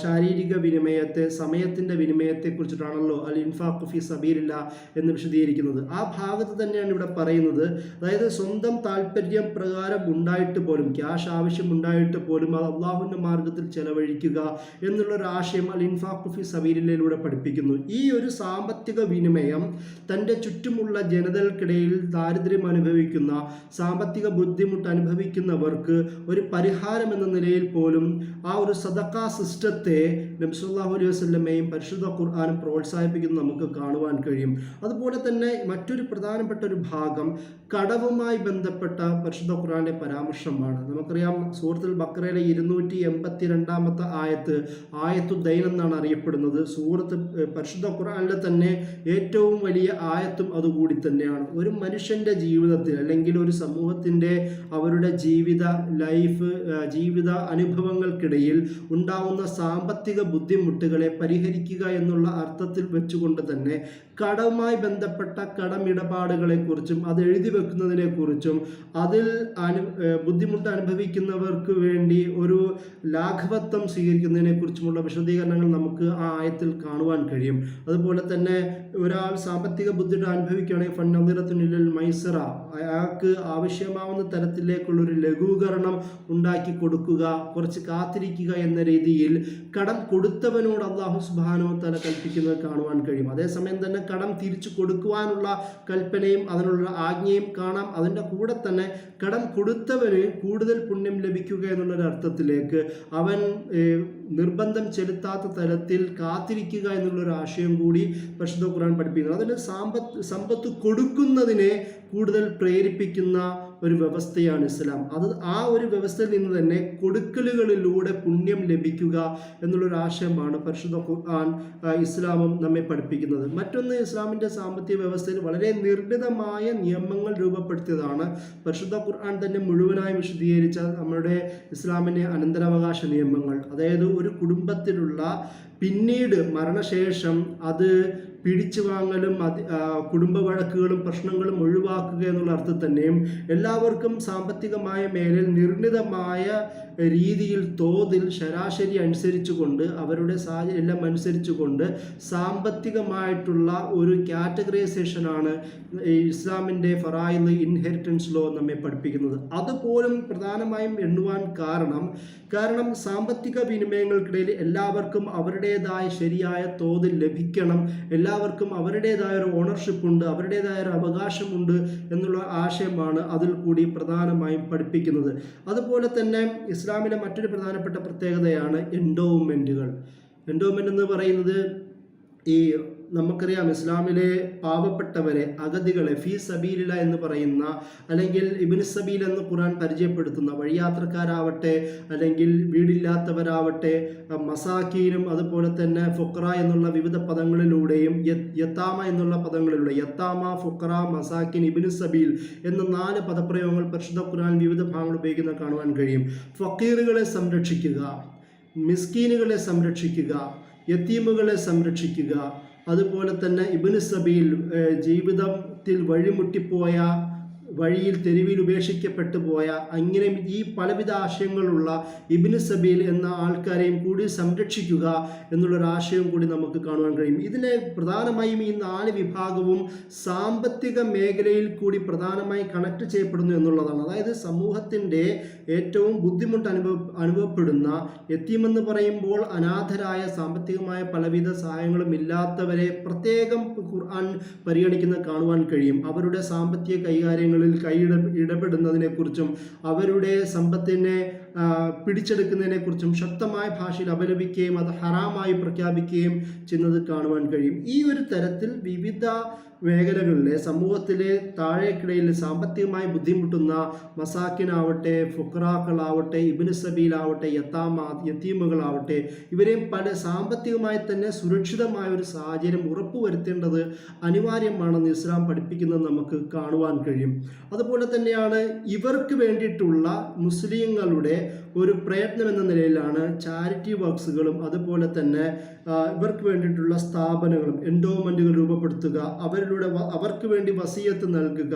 ശാരീരിക വിനിമയത്തെ, സമയത്തിൻ്റെ വിനിമയത്തെ കുറിച്ചിട്ടാണല്ലോ അൽ ഇൻഫാഖ് ഫി സബീലില്ല എന്ന് വിശദീകരിക്കുന്നത്. ആ ഭാഗത്ത് തന്നെയാണ് ഇവിടെ പറയുന്നത്. അതായത് സ്വന്തം താല്പര്യം പ്രകാരം ഉണ്ടായിട്ട് പോലും, ക്യാഷ് ആവശ്യം ഉണ്ടായിട്ട് പോലും അത് അള്ളാഹുവിൻ്റെ മാർഗത്തിൽ ചെലവഴിക്കുക എന്നുള്ളൊരു ആശയം അൽ ഇൻഫാഖ് ഫി സബീലില്ലയിലൂടെ പഠിപ്പിക്കുന്നു. ഈ ഒരു സാമ്പത്തിക വിനിമയം തൻ്റെ ചുറ്റുമുള്ള ജനതകൾക്കിടയിൽ ദാരിദ്ര്യം അനുഭവിക്കുന്ന, സാമ്പത്തിക ബുദ്ധിമുട്ട് അനുഭവിക്കുന്നവർക്ക് ഒരു പരിഹാരം എന്ന നിലയിൽ പോലും ആ ഒരു സദഖ സിസ്റ്റത്തെ നബി സല്ലല്ലാഹു അലൈഹി വസല്ലമയും പരിശുദ്ധ ഖുർആനും പ്രോത്സാഹിപ്പിക്കുന്നത് നമുക്ക് കാണുവാൻ കഴിയും. അതുപോലെ തന്നെ മറ്റൊരു പ്രധാനപ്പെട്ട ഒരു ഭാഗം കടവുമായി ബന്ധപ്പെട്ട പരിശുദ്ധ ഖുർആന്റെ പരാമർശമാണ്. നമുക്കറിയാം സൂറത്തുൽ ബഖറയിലെ 282 ആയത്തു ദൈൻ എന്നാണ് അറിയപ്പെടുന്നത്. പരിശുദ്ധ ഖുർആനിലെ തന്നെ ഏറ്റവും വലിയ ആയത്തും അതുകൂടി തന്നെയാണ്. ഒരു മനുഷ്യൻ്റെ ജീവിതത്തിൽ അല്ലെങ്കിൽ ഒരു സമൂഹത്തിൻ്റെ അവരുടെ ജീവിത അനുഭവങ്ങൾക്കിടയിൽ ഉണ്ടാവുന്ന സാമ്പത്തിക ബുദ്ധിമുട്ടുകളെ പരിഹരിക്കുക എന്നുള്ള അർത്ഥത്തിൽ വെച്ചുകൊണ്ട് തന്നെ കടവുമായി ബന്ധപ്പെട്ട കടമിടപാടുകളെക്കുറിച്ചും അത് എഴുതി വെക്കുന്നതിനെക്കുറിച്ചും അതിൽ ബുദ്ധിമുട്ട് അനുഭവിക്കുന്നവർക്ക് വേണ്ടി ഒരു ലാഘവത്വം സ്വീകരിക്കുന്നതിനെക്കുറിച്ചുമുള്ള വിശദീകരണങ്ങൾ നമുക്ക് ആ ആയത്തിൽ കാണുവാൻ കഴിയും. അതുപോലെ തന്നെ ഒരാൾ സാമ്പത്തിക ബുദ്ധിമുട്ട് അനുഭവിക്കുകയാണെങ്കിൽ ഫന്നദിറത്തുനിൽ മൈസറ, അയാൾക്ക് ആവശ്യമാവുന്ന തരത്തിലേക്കുള്ളൊരു ലഘൂകരണം ഉണ്ടാക്കി കൊടുക്കുക, കുറച്ച് കാത്തിരിക്കുക എന്ന രീതിയിൽ കടം കൊടുത്തവനോട് അല്ലാഹു സുബ്ഹാനഹു വ തആല കൽപ്പിക്കുന്നത് കാണുവാൻ കഴിയും. അതേസമയം തന്നെ കടം തിരിച്ചു കൊടുക്കുവാനുള്ള കൽപ്പനയും അതിനുള്ള ആജ്ഞയും കാണാം. അതിൻ്റെ കൂടെ തന്നെ കടം കൊടുത്തവന് കൂടുതൽ പുണ്യം ലഭിക്കുക എന്നുള്ളൊരു അർത്ഥത്തിലേക്ക് അവൻ നിർബന്ധം ചെലുത്താത്ത തരത്തിൽ കാത്തിരിക്കുക എന്നുള്ളൊരു ആശയം കൂടി പരിശുദ്ധ ഖുർആൻ പഠിപ്പിക്കുന്നത്. അതിന് സമ്പത്ത് കൊടുക്കുന്നതിനെ കൂടുതൽ പ്രേരിപ്പിക്കുന്ന ഒരു വ്യവസ്ഥയാണ് ഇസ്ലാം. ആ ഒരു വ്യവസ്ഥയിൽ നിന്ന് തന്നെ കൊടുക്കലുകളിലൂടെ പുണ്യം ലഭിക്കുക എന്നുള്ളൊരു ആശയമാണ് പരിശുദ്ധ ഖുർആൻ ഇസ്ലാമും നമ്മെ പഠിപ്പിക്കുന്നത്. മറ്റൊന്ന്, ഇസ്ലാമിൻ്റെ സാമ്പത്തിക വ്യവസ്ഥയിൽ വളരെ നിർണിതമായ നിയമങ്ങൾ രൂപപ്പെടുത്തിയതാണ്. പരിശുദ്ധ ഖുർആൻ തന്നെ മുഴുവനായി വിശദീകരിച്ച നമ്മുടെ ഇസ്ലാമിൻ്റെ അനന്തരാവകാശ നിയമങ്ങൾ. അതായത് ഒരു കുടുംബത്തിലുള്ള പിന്നീട് മരണശേഷം അത് പിടിച്ചു വാങ്ങലും കുടുംബ വഴക്കുകളും പ്രശ്നങ്ങളും ഒഴിവാക്കുക എന്നുള്ള അർത്ഥത്തിൽ തന്നെയും എല്ലാവർക്കും സാമ്പത്തികമായ മേലിൽ നിർണിതമായ രീതിയിൽ തോതിൽ ശരാശരി അനുസരിച്ചുകൊണ്ട് അവരുടെ സാഹചര്യം എല്ലാം അനുസരിച്ചുകൊണ്ട് സാമ്പത്തികമായിട്ടുള്ള ഒരു കാറ്റഗറൈസേഷനാണ് ഇസ്ലാമിൻ്റെ ഫറായിദ് ഇൻഹെറിറ്റൻസ് ലോ നമ്മെ പഠിപ്പിക്കുന്നത്. അതുപോലും പ്രധാനമായും എണ്ണുവാൻ കാരണം സാമ്പത്തിക വിനിമയങ്ങൾക്കിടയിൽ എല്ലാവർക്കും അവരുടേതായ ശരിയായ തോതിൽ ലഭിക്കണം, എല്ലാവർക്കും അവരുടേതായ ഒരു ഓണർഷിപ്പ് ഉണ്ട്, അവരുടേതായ ഒരു അവകാശമുണ്ട് എന്നുള്ള ആശയമാണ് അതിൽ കൂടി പ്രധാനമായും പഠിപ്പിക്കുന്നത്. അതുപോലെ തന്നെ ഇസ്ലാമിലെ മറ്റൊരു പ്രധാനപ്പെട്ട പ്രത്യേകതയാണ് എൻഡോവ്മെൻറ്റുകൾ. എൻഡോവ്മെൻറ്റ് എന്ന് പറയുന്നത് നമുക്കറിയാം ഇസ്ലാമിലെ പാവപ്പെട്ടവരെ, അഗതികളെ ഫീ സബീലില്ല എന്ന് പറയുന്ന, അല്ലെങ്കിൽ ഇബ്നു സബീൽ എന്ന് ഖുർആൻ പരിചയപ്പെടുത്തുന്ന വഴിയാത്രക്കാരാവട്ടെ അല്ലെങ്കിൽ വീടില്ലാത്തവരാവട്ടെ, മസാക്കീനും അതുപോലെ തന്നെ ഫുഖറ എന്നുള്ള വിവിധ പദങ്ങളിലൂടെയും യത്താമ എന്നുള്ള പദങ്ങളിലൂടെ, യത്താമ, ഫുഖറ, മസാക്കിൻ, ഇബ്നു സബീൽ എന്ന 4 പദപ്രയോഗങ്ങൾ പരിശുദ്ധ ഖുർആൻ വിവിധ ഭാഗങ്ങൾ ഉപയോഗിക്കുന്നത് കാണുവാൻ കഴിയും. ഫക്കീറുകളെ സംരക്ഷിക്കുക, മിസ്കീനുകളെ സംരക്ഷിക്കുക, യത്തീമുകളെ സംരക്ഷിക്കുക, അതുപോലെ തന്നെ ഇബ്നു സബീൽ ജീവിതത്തിൽ വഴിമുട്ടിപ്പോയ, വഴിയിൽ തെരുവിൽ ഉപേക്ഷിക്കപ്പെട്ടു പോയ, അങ്ങനെ ഈ പലവിധ ആശയങ്ങളുള്ള ഇബ്നു സബീൽ എന്ന ആൾക്കാരെയും കൂടി സംരക്ഷിക്കുക എന്നുള്ളൊരാശയം കൂടി നമുക്ക് കാണുവാൻ കഴിയും. ഇതിനെ പ്രധാനമായും ഈ 4 വിഭാഗവും സാമ്പത്തിക മേഖലയിൽ കൂടി പ്രധാനമായി കണക്ട് ചെയ്യപ്പെടുന്നു എന്നുള്ളതാണ്. അതായത് സമൂഹത്തിൻ്റെ ഏറ്റവും ബുദ്ധിമുട്ട് അനുഭവപ്പെടുന്ന, യത്തീമെന്ന് പറയുമ്പോൾ അനാഥരായ, സാമ്പത്തികമായ പലവിധ സഹായങ്ങളും ഇല്ലാത്തവരെ പ്രത്യേകം ഖുർആൻ പരിഗണിക്കുന്നത് കാണുവാൻ കഴിയും. അവരുടെ സാമ്പത്തിക കൈകാര്യങ്ങളിൽ ഇടപെടുന്നതിനെക്കുറിച്ചും അവരുടെ സമ്പത്തിനെ പിടിച്ചെടുക്കുന്നതിനെക്കുറിച്ചും ശക്തമായ ഭാഷയിൽ അപലപിക്കുകയും അത് ഹറാമായി പ്രഖ്യാപിക്കുകയും ചെയ്യുന്നത് കാണുവാൻ കഴിയും. ഈ ഒരു തരത്തിൽ വിവിധ മേഖലകളിലെ സമൂഹത്തിലെ താഴേക്കിടയിൽ സാമ്പത്തികമായി ബുദ്ധിമുട്ടുന്ന മസാക്കിനാവട്ടെ, ഫുഖറാക്കളാവട്ടെ, ഇബ്നു സബീലാവട്ടെ, യത്തീമുകളാവട്ടെ, ഇവരെയും പല സാമ്പത്തികമായി തന്നെ സുരക്ഷിതമായ ഒരു സാഹചര്യം ഉറപ്പുവരുത്തേണ്ടത് അനിവാര്യമാണെന്ന് ഇസ്ലാം പഠിപ്പിക്കുന്നത് നമുക്ക് കാണുവാൻ കഴിയും. അതുപോലെ തന്നെയാണ് ഇവർക്ക് വേണ്ടിയിട്ടുള്ള മുസ്ലിങ്ങളുടെ ഒരു പ്രയത്നം എന്ന നിലയിലാണ് ചാരിറ്റി വർക്ക്സുകളും അതുപോലെ തന്നെ ഇവർക്ക് വേണ്ടിയിട്ടുള്ള സ്ഥാപനങ്ങളും എൻഡോമെൻറ്റുകൾ രൂപപ്പെടുത്തുക, അവർക്ക് വേണ്ടി വസിയത്ത് നൽകുക,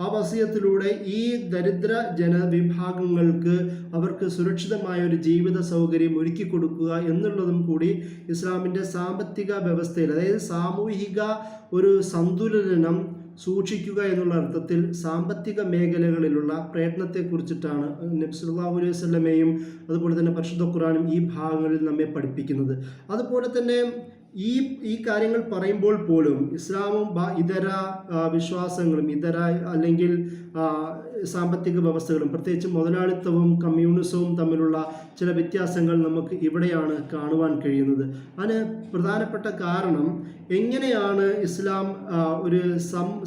ആ വസിയത്തിലൂടെ ഈ ദരിദ്ര ജനവിഭാഗങ്ങൾക്ക് അവർക്ക് സുരക്ഷിതമായ ഒരു ജീവിത സൗകര്യം ഒരുക്കി കൊടുക്കുക എന്നുള്ളതും കൂടി ഇസ്ലാമിൻ്റെ സാമ്പത്തിക വ്യവസ്ഥയിൽ, അതായത് സാമൂഹിക ഒരു സന്തുലനം സൂക്ഷിക്കുക എന്നുള്ള അർത്ഥത്തിൽ സാമ്പത്തിക മേഖലകളിലുള്ള പ്രയത്നത്തെക്കുറിച്ചിട്ടാണ് നബി സല്ലല്ലാഹു അലൈഹി വസല്ലമയും അതുപോലെ തന്നെ പരിശുദ്ധ ഖുർആനും ഈ ഭാഗങ്ങളിൽ നമ്മെ പഠിപ്പിക്കുന്നത്. അതുപോലെ തന്നെ ഈ കാര്യങ്ങൾ പറയുമ്പോൾ പോലും ഇസ്ലാമും ഇതര വിശ്വാസങ്ങളും ഇതര അല്ലെങ്കിൽ സാമ്പത്തിക വ്യവസ്ഥകളും പ്രത്യേകിച്ച് മുതലാളിത്തവും കമ്മ്യൂണിസവും തമ്മിലുള്ള ചില വ്യത്യാസങ്ങൾ നമുക്ക് ഇവിടെയാണ് കാണുവാൻ കഴിയുന്നത്. അതിന് പ്രധാനപ്പെട്ട കാരണം എങ്ങനെയാണ് ഇസ്ലാം ഒരു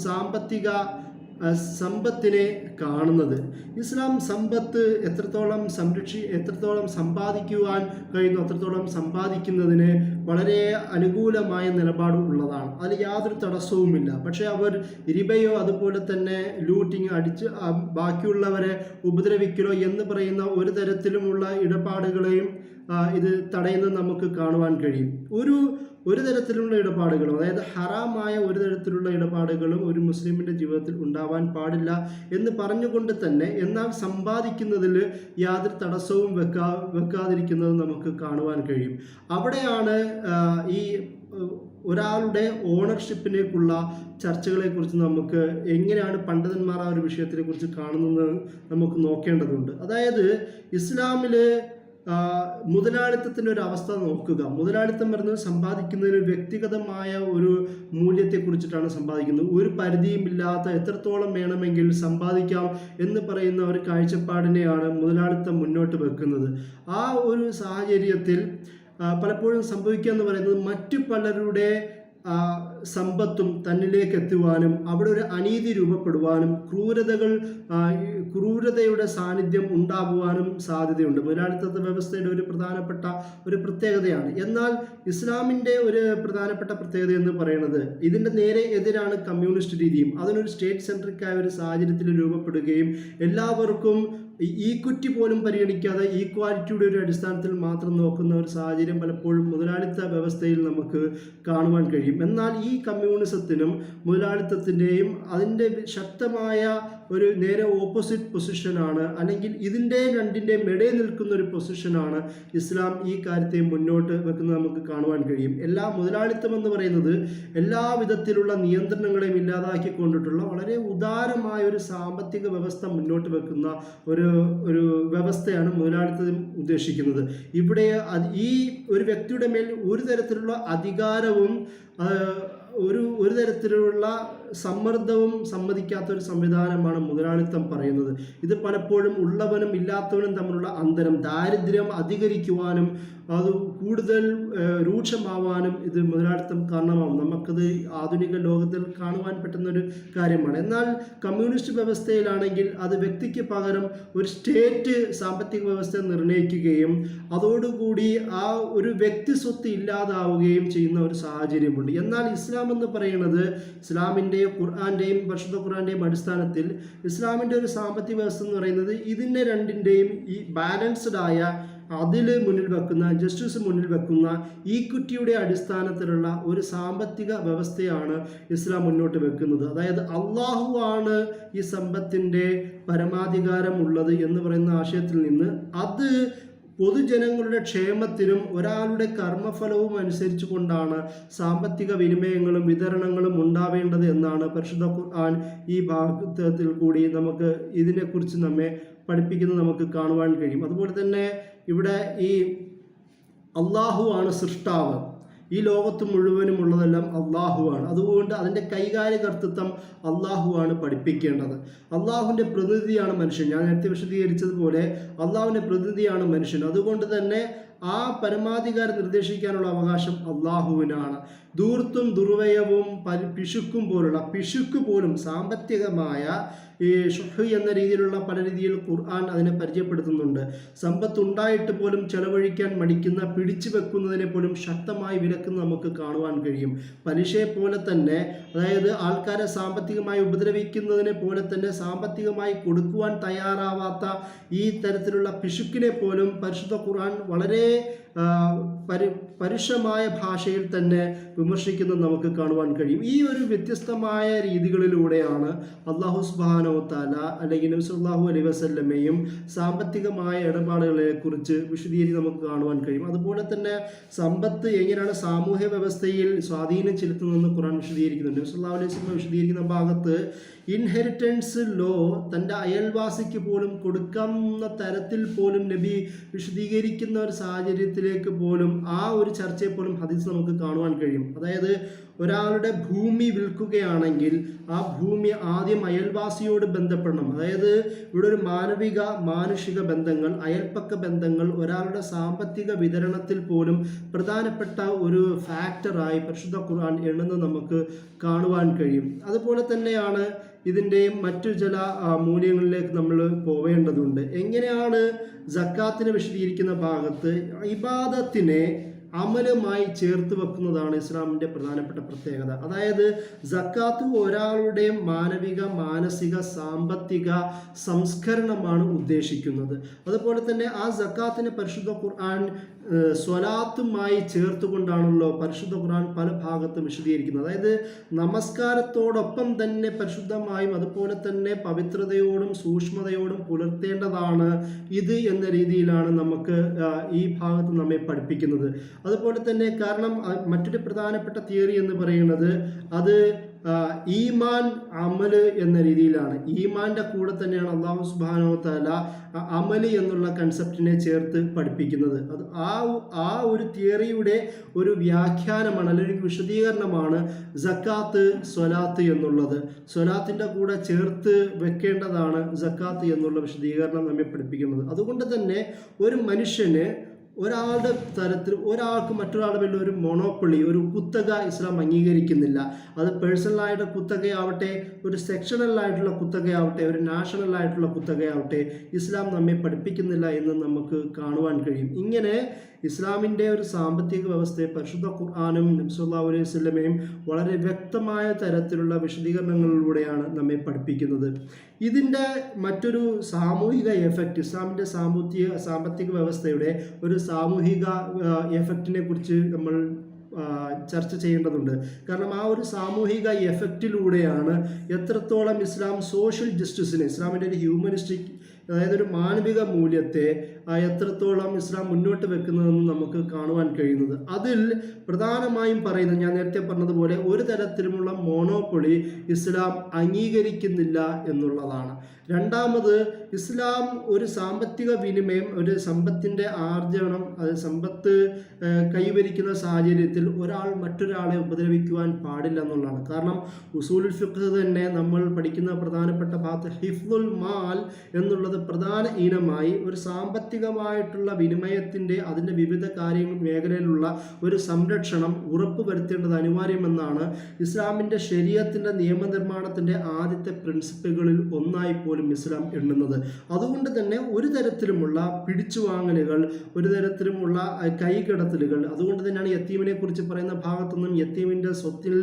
സാമ്പത്തിക സമ്പത്തിനെ കാണുന്നത്. ഇസ്ലാം സമ്പത്ത് എത്രത്തോളം സമ്പാദിക്കുവാൻ കഴിയുന്നു അത്രത്തോളം സമ്പാദിക്കുന്നതിന് വളരെ അനുകൂലമായ നിലപാട് ഉള്ളതാണ്. അതിൽ യാതൊരു തടസ്സവുമില്ല. പക്ഷേ അവർ റിബയോ അതുപോലെ തന്നെ ലൂട്ടിങ് അടിച്ച് ബാക്കിയുള്ളവരെ ഉപദ്രവിക്കലോ എന്ന് പറയുന്ന ഒരു തരത്തിലുമുള്ള ഇടപാടുകളെയും ഇത് തടയുന്നത് നമുക്ക് കാണുവാൻ കഴിയും. ഒരു തരത്തിലുള്ള ഇടപാടുകളും, അതായത് ഹറാമായ ഒരു തരത്തിലുള്ള ഇടപാടുകളും ഒരു മുസ്ലിമിൻ്റെ ജീവിതത്തിൽ ഉണ്ടാവാൻ പാടില്ല എന്ന് പറഞ്ഞുകൊണ്ട് തന്നെ എന്നാൽ സമ്പാദിക്കുന്നതിൽ യാതൊരു തടസ്സവും വെക്കാതിരിക്കുന്നത് നമുക്ക് കാണുവാൻ കഴിയും. അവിടെയാണ് ഈ ഒരാളുടെ ഓണർഷിപ്പിനേക്കുള്ള ചർച്ചകളെക്കുറിച്ച് നമുക്ക് എങ്ങനെയാണ് പണ്ഡിതന്മാർ ആ ഒരു വിഷയത്തിനെക്കുറിച്ച് കാണുന്നത് നമുക്ക് നോക്കേണ്ടതുണ്ട്. അതായത് ഇസ്ലാമിൽ മുതലാളിത്തത്തിൻ്റെ ഒരു അവസ്ഥ നോക്കുക. മുതലാളിത്തം പറയുന്നത് സമ്പാദിക്കുന്നതിന് വ്യക്തിഗതമായ ഒരു മൂല്യത്തെക്കുറിച്ചിട്ടാണ് സമ്പാദിക്കുന്നത്. ഒരു പരിധിയുമില്ലാത്ത എത്രത്തോളം വേണമെങ്കിൽ സമ്പാദിക്കാം എന്ന് പറയുന്ന ഒരു കാഴ്ചപ്പാടിനെയാണ് മുതലാളിത്തം മുന്നോട്ട് വെക്കുന്നത്. ആ ഒരു സാഹചര്യത്തിൽ പലപ്പോഴും സംഭവിക്കുക എന്ന് പറയുന്നത് മറ്റു പലരുടെ സമ്പത്തും തന്നിലേക്ക് എത്തുവാനും അവിടെ ഒരു അനീതി രൂപപ്പെടുവാനും ക്രൂരതയുടെ സാന്നിധ്യം ഉണ്ടാകുവാനും സാധ്യതയുണ്ട്. മുതലാളിത്ത വ്യവസ്ഥയുടെ ഒരു പ്രധാനപ്പെട്ട ഒരു പ്രത്യേകതയാണ്. എന്നാൽ ഇസ്ലാമിൻ്റെ ഒരു പ്രധാനപ്പെട്ട പ്രത്യേകത എന്ന് പറയുന്നത് ഇതിൻ്റെ നേരെ എതിരാണ് കമ്മ്യൂണിസ്റ്റ് രീതിയും. അതിനൊരു സ്റ്റേറ്റ് സെൻട്രിക്കായ ഒരു സാഹചര്യത്തിൽ രൂപപ്പെടുകയും എല്ലാവർക്കും ഈക്വിറ്റി പോലും പരിഗണിക്കാതെ ഈക്വാലിറ്റിയുടെ ഒരു അടിസ്ഥാനത്തിൽ മാത്രം നോക്കുന്ന ഒരു സാഹചര്യം പലപ്പോഴും മുതലാളിത്ത വ്യവസ്ഥയിൽ നമുക്ക് കാണുവാൻ കഴിയും. എന്നാൽ ഈ കമ്മ്യൂണിസത്തിനും മുതലാളിത്തത്തിൻ്റെയും അതിൻ്റെ ശക്തമായ ഒരു നേരെ ഓപ്പോസിറ്റ് പൊസിഷനാണ്, അല്ലെങ്കിൽ ഇതിൻ്റെ രണ്ടിൻ്റെയും ഇടയിൽ നിൽക്കുന്ന ഒരു പൊസിഷനാണ് ഇസ്ലാം ഈ കാര്യത്തെ മുന്നോട്ട് വെക്കുന്നത് നമുക്ക് കാണുവാൻ കഴിയും. മുതലാളിത്തം എന്ന് പറയുന്നത് എല്ലാ വിധത്തിലുള്ള നിയന്ത്രണങ്ങളെയും ഇല്ലാതാക്കിക്കൊണ്ടിട്ടുള്ള വളരെ ഉദാരമായ ഒരു സാമ്പത്തിക വ്യവസ്ഥ മുന്നോട്ട് വെക്കുന്ന ഒരു വ്യവസ്ഥയാണ് മുതലാളിത്തം ഉദ്ദേശിക്കുന്നത്. ഇവിടെ ഈ ഒരു വ്യക്തിയുടെ മേൽ ഒരു തരത്തിലുള്ള അധികാരവും ഒരു തരത്തിലുള്ള സമ്മർദ്ദവും സമ്മതിക്കാത്ത ഒരു സംവിധാനമാണ് മുതലാളിത്തം പറയുന്നത്. ഇത് പലപ്പോഴും ഉള്ളവനും ഇല്ലാത്തവനും തമ്മിലുള്ള അന്തരം, ദാരിദ്ര്യം അധികരിക്കുവാനും അത് കൂടുതൽ രൂക്ഷമാവാനും ഇത് മുതലാളിത്തം കാരണമാവും. നമുക്കത് ആധുനിക ലോകത്തിൽ കാണുവാൻ പറ്റുന്നൊരു കാര്യമാണ്. എന്നാൽ കമ്മ്യൂണിസ്റ്റ് വ്യവസ്ഥയിലാണെങ്കിൽ അത് വ്യക്തിക്ക് പകരം ഒരു സ്റ്റേറ്റ് സാമ്പത്തിക വ്യവസ്ഥ നിർണ്ണയിക്കുകയും അതോടുകൂടി ആ ഒരു വ്യക്തി സ്വത്ത് ഇല്ലാതാവുകയും ചെയ്യുന്ന ഒരു സാഹചര്യമുണ്ട്. എന്നാൽ ഇസ്ലാം എന്ന് പറയുന്നത് ഇസ്ലാമിൻ്റെയും ഖുർആൻ്റെയും പരിശുദ്ധ ഖുർആൻ്റെയും അടിസ്ഥാനത്തിൽ ഇസ്ലാമിൻ്റെ ഒരു സാമ്പത്തിക വ്യവസ്ഥ എന്ന് പറയുന്നത് ഇതിൻ്റെ രണ്ടിൻ്റെയും ഈ ബാലൻസ്ഡ് ആയ അതിൽ മുന്നിൽ വെക്കുന്ന ജസ്റ്റിസ് മുന്നിൽ വെക്കുന്ന ഈക്വിറ്റിയുടെ അടിസ്ഥാനത്തിലുള്ള ഒരു സാമ്പത്തിക വ്യവസ്ഥയാണ് ഇസ്ലാം മുന്നോട്ട് വെക്കുന്നത്. അതായത് അള്ളാഹു ആണ് ഈ സമ്പത്തിൻ്റെ പരമാധികാരമുള്ളത് എന്ന് പറയുന്ന ആശയത്തിൽ നിന്ന് അത് പൊതുജനങ്ങളുടെ ക്ഷേമത്തിനും ഒരാളുടെ കർമ്മഫലവും അനുസരിച്ച് കൊണ്ടാണ് സാമ്പത്തിക വിനിമയങ്ങളും വിതരണങ്ങളും ഉണ്ടാവേണ്ടത് എന്നാണ് പരിശുദ്ധ ഖുർആൻ ഈ ഭാഗത്തിൽ കൂടി നമുക്ക് ഇതിനെക്കുറിച്ച് നമ്മെ പഠിപ്പിക്കുന്നത് നമുക്ക് കാണുവാൻ കഴിയും. അതുപോലെ തന്നെ ഇവിടെ ഈ അള്ളാഹു ആണ് സൃഷ്ടാവ് ഈ ലോകത്ത് മുഴുവനും ഉള്ളതെല്ലാം അള്ളാഹുവാണ്. അതുകൊണ്ട് അതിൻ്റെ കൈകാര്യകർത്തൃത്വം അള്ളാഹുവാണ് പഠിപ്പിക്കേണ്ടത്. അള്ളാഹുവിൻ്റെ പ്രതിനിധിയാണ് മനുഷ്യൻ. ഞാൻ നേരത്തെ വിശദീകരിച്ചതുപോലെ അള്ളാഹുവിൻ്റെ പ്രതിനിധിയാണ് മനുഷ്യൻ. അതുകൊണ്ട് തന്നെ ആ പരമാധികാരം നിർദ്ദേശിക്കാനുള്ള അവകാശം അള്ളാഹുവിനാണ്. ധൂർത്തും ദുർവ്യയവും പിശുക്കും പോലുള്ള പിശുക്ക് പോലും സാമ്പത്തികമായ ഈ ഷുഹ് എന്ന രീതിയിലുള്ള പല രീതിയിൽ ഖുർആൻ അതിനെ പരിചയപ്പെടുത്തുന്നുണ്ട്. സമ്പത്തുണ്ടായിട്ട് പോലും ചെലവഴിക്കാൻ മടിക്കുന്ന, പിടിച്ചു വെക്കുന്നതിനെ പോലും ശക്തമായി വിലക്കുന്ന നമുക്ക് കാണുവാൻ കഴിയും. പലിശയെ പോലെ തന്നെ, അതായത് ആൾക്കാരെ സാമ്പത്തികമായി ഉപദ്രവിക്കുന്നതിനെ പോലെ തന്നെ സാമ്പത്തികമായി കൊടുക്കുവാൻ തയ്യാറാവാത്ത ഈ തരത്തിലുള്ള പിശുക്കിനെ പോലും പരിശുദ്ധ ഖുർആൻ വളരെ പരുഷമായ ഭാഷയിൽ തന്നെ വിമർശിക്കുന്നത് നമുക്ക് കാണുവാൻ കഴിയും. ഈ ഒരു വ്യത്യസ്തമായ രീതികളിലൂടെയാണ് അല്ലാഹു സുബ്ഹാനഹു വ തആല അല്ലെങ്കിൽ നബി സല്ലല്ലാഹു അലൈഹി വസല്ലമയും സാമ്പത്തികമായ ഇടപാടുകളെ കുറിച്ച് വിശദീകരിച്ച് നമുക്ക് കാണുവാൻ കഴിയും. അതുപോലെ തന്നെ സമ്പത്ത് എങ്ങനെയാണ് സാമൂഹ്യ വ്യവസ്ഥയിൽ സ്വാധീനം ചെലുത്തുന്നതെന്ന് ഖുർആൻ വിശദീകരിക്കുന്നുണ്ട്. നബി സല്ലല്ലാഹു അലൈഹി വസല്ലം വിശദീകരിക്കുന്ന ഭാഗത്ത് ഇൻഹെറിറ്റൻസ് ലോ തൻ്റെ അയൽവാസിക്ക് പോലും കൊടുക്കാവുന്ന തരത്തിൽ പോലും നബി വിശദീകരിക്കുന്ന ഒരു സാഹചര്യത്തിലേക്ക് പോലും ആ ഒരു ചർച്ചയെ പോലും ഹദീസ് നമുക്ക് കാണുവാൻ കഴിയും. അതായത് ഒരാളുടെ ഭൂമി വിൽക്കുകയാണെങ്കിൽ ആ ഭൂമി ആദ്യം അയൽവാസിയോട് ബന്ധപ്പെടണം. അതായത് ഇവിടെ ഒരു മാനുഷിക ബന്ധങ്ങൾ, അയൽപ്പക്ക ബന്ധങ്ങൾ ഒരാളുടെ സാമ്പത്തിക വിതരണത്തിൽ പോലും പ്രധാനപ്പെട്ട ഒരു ഫാക്ടറായി പരിശുദ്ധ ഖുർആൻ എണ്ണുന്നത് നമുക്ക് കാണുവാൻ കഴിയും. അതുപോലെ തന്നെയാണ് ഇതിൻ്റെ മറ്റു ചില മൂല്യങ്ങളിലേക്ക് നമ്മൾ പോവേണ്ടതുണ്ട്. എങ്ങനെയാണ് സക്കാത്തിനെ വിശദീകരിക്കുന്ന ഭാഗത്ത് ഇബാദത്തിനെ അമലുമായി ചേർത്ത് വെക്കുന്നതാണ് ഇസ്ലാമിൻ്റെ പ്രധാനപ്പെട്ട പ്രത്യേകത. അതായത് സക്കാത്ത് ഒരാളുടെ മാനസിക സാമ്പത്തിക സംസ്കരണമാണ് ഉദ്ദേശിക്കുന്നത്. അതുപോലെ തന്നെ ആ സക്കാത്തിനെ പരിശുദ്ധ ഖുർആൻ സ്വലാത്തുമായി ചേർത്തുകൊണ്ടാണല്ലോ പരിശുദ്ധ ഖുർആൻ പല ഭാഗത്തും വിശദീകരിക്കുന്നത്. അതായത് നമസ്കാരത്തോടൊപ്പം തന്നെ പരിശുദ്ധമായും അതുപോലെ തന്നെ പവിത്രതയോടും സൂക്ഷ്മതയോടും പുലർത്തേണ്ടതാണ് ഇത് എന്ന രീതിയിലാണ് നമുക്ക് ഈ ഭാഗത്ത് നമ്മെ പഠിപ്പിക്കുന്നത്. അതുപോലെ തന്നെ കാരണം മറ്റൊരു പ്രധാനപ്പെട്ട തിയറി എന്ന് പറയുന്നത് അത് ഈമാൻ അമല് എന്ന രീതിയിലാണ്. ഈമാൻ്റെ കൂടെ തന്നെയാണ് അല്ലാഹു സുബ്ഹാനഹു വ തആല അമല് എന്നുള്ള കൺസെപ്റ്റിനെ ചേർത്ത് പഠിപ്പിക്കുന്നത്. അത് ആ ഒരു തിയറിയുടെ ഒരു വ്യാഖ്യാനമാണ്, അല്ലെങ്കിൽ വിശദീകരണമാണ് സക്കാത്ത് സ്വലാത്ത് എന്നുള്ളത്. സ്വലാത്തിൻ്റെ കൂടെ ചേർത്ത് വെക്കേണ്ടതാണ് സക്കാത്ത് എന്നുള്ള വിശദീകരണം നമ്മെ പഠിപ്പിക്കുന്നത്. അതുകൊണ്ട് തന്നെ ഒരു മനുഷ്യന് ഒരാളുടെ തരത്തിൽ ഒരാൾക്ക് മറ്റൊരാളുടെ പേരിൽ ഒരു മൊണോപ്പൊളി, ഒരു കുത്തക ഇസ്ലാം അംഗീകരിക്കുന്നില്ല. അത് പേഴ്സണലായിട്ട് കുത്തകയാവട്ടെ, ഒരു സെക്ഷണലായിട്ടുള്ള കുത്തകയാവട്ടെ, ഒരു നാഷണലായിട്ടുള്ള കുത്തകയാവട്ടെ, ഇസ്ലാം നമ്മെ പഠിപ്പിക്കുന്നില്ല എന്ന് നമുക്ക് കാണുവാൻ കഴിയും. ഇങ്ങനെ ഇസ്ലാമിൻ്റെ ഒരു സാമ്പത്തിക വ്യവസ്ഥയെ പരിശുദ്ധ ഖുർആനും നബി സല്ലല്ലാഹു അലൈഹി വസല്ലമയും വളരെ വ്യക്തമായ തരത്തിലുള്ള വിശദീകരണങ്ങളിലൂടെയാണ് നമ്മെ പഠിപ്പിക്കുന്നത്. ഇതിൻ്റെ മറ്റൊരു സാമൂഹിക എഫക്റ്റ്, ഇസ്ലാമിൻ്റെ സാമ്പത്തിക വ്യവസ്ഥയുടെ ഒരു സാമൂഹിക എഫക്റ്റിനെ കുറിച്ച് നമ്മൾ ചർച്ച ചെയ്യേണ്ടതുണ്ട്. കാരണം ആ ഒരു സാമൂഹിക എഫക്റ്റിലൂടെയാണ് എത്രത്തോളം ഇസ്ലാം സോഷ്യൽ ജസ്റ്റിസിനെ, ഇസ്ലാമിൻ്റെ ഒരു ഹ്യൂമനിസ്റ്റിക്, അതായത് ഒരു മാനവിക മൂല്യത്തെ എത്രത്തോളം ഇസ്ലാം മുന്നോട്ട് വെക്കുന്നതെന്ന് നമുക്ക് കാണുവാൻ കഴിയുന്നത്. അതിൽ പ്രധാനമായും പറയുന്നത്, ഞാൻ നേരത്തെ പറഞ്ഞതുപോലെ, ഒരു തരത്തിലുമുള്ള മോണോപ്പൊളി ഇസ്ലാം അംഗീകരിക്കുന്നില്ല എന്നുള്ളതാണ്. രണ്ടാമത്, ഇസ്ലാം ഒരു സാമ്പത്തിക വിനിമയം, ഒരു സമ്പത്തിൻ്റെ ആർജനം, അത് സമ്പത്ത് കൈവരിക്കുന്ന സാഹചര്യത്തിൽ ഒരാൾ മറ്റൊരാളെ ഉപദ്രവിക്കുവാൻ പാടില്ല എന്നുള്ളതാണ്. കാരണം ഉസൂലുൽ ഫിഖ് തന്നെ നമ്മൾ പഠിക്കുന്ന പ്രധാനപ്പെട്ട ഭാഗത്ത് ഹിഫ്ദുൽ മാൽ എന്നുള്ളത് പ്രധാന ഇനമായി ഒരു സാമ്പത്തികമായിട്ടുള്ള വിനിമയത്തിൻ്റെ, അതിൻ്റെ വിവിധ കാര്യങ്ങൾ മേഖലയിലുള്ള ഒരു സംരക്ഷണം ഉറപ്പുവരുത്തേണ്ടത് അനിവാര്യമെന്നാണ് ഇസ്ലാമിൻ്റെ ശരീഅത്തിൻ്റെ നിയമനിർമ്മാണത്തിൻ്റെ ആദ്യത്തെ പ്രിൻസിപ്പുകളിൽ ഒന്നായി പോലും ഇസ്ലാം എണ്ണുന്നത്. അതുകൊണ്ട് തന്നെ ഒരു തരത്തിലുമുള്ള പിടിച്ചുവാങ്ങലുകൾ, ഒരു തരത്തിലുമുള്ള കൈകടത്തലുകൾ, അതുകൊണ്ട് തന്നെയാണ് യത്തീമിനെ കുറിച്ച് പറയുന്ന ഭാഗത്തുനിന്നും യത്തീമിൻ്റെ സ്വത്തിൽ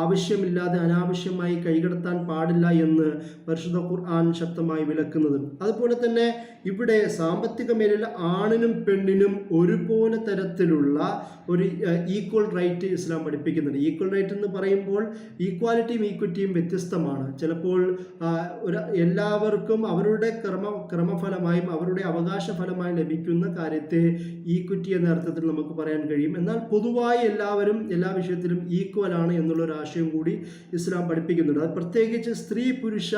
ആവശ്യമില്ലാതെ അനാവശ്യമായി കൈകടത്താൻ പാടില്ല എന്ന് പരിശുദ്ധ ഖുർആൻ ശക്തമായി വിലക്കുന്നത്. അതുപോലെ തന്നെ ഇവിടെ സാമ്പത്തിക മേഖല ആണിനും പെണ്ണിനും ഒരുപോലെ തരത്തിലുള്ള ഒരു ഈക്വൽ റൈറ്റ് ഇസ്ലാം പഠിപ്പിക്കുന്നുണ്ട്. ഈക്വൽ റൈറ്റ് എന്ന് പറയുമ്പോൾ ഈക്വാലിറ്റിയും ഈക്വിറ്റിയും വ്യത്യസ്തമാണ്. ചിലപ്പോൾ എല്ലാവർക്കും അവരുടെ ക്രമഫലമായും അവരുടെ അവകാശ ഫലമായും ലഭിക്കുന്ന കാര്യത്തെ ഈക്വിറ്റി എന്ന അർത്ഥത്തിൽ നമുക്ക് പറയാൻ കഴിയും. എന്നാൽ പൊതുവായി എല്ലാവരും എല്ലാ വിഷയത്തിലും ഈക്വൽ ആണ് എന്നുള്ളൊരു ആശയം കൂടി ഇസ്ലാം പഠിപ്പിക്കുന്നുണ്ട്. അത് പ്രത്യേകിച്ച് സ്ത്രീ പുരുഷ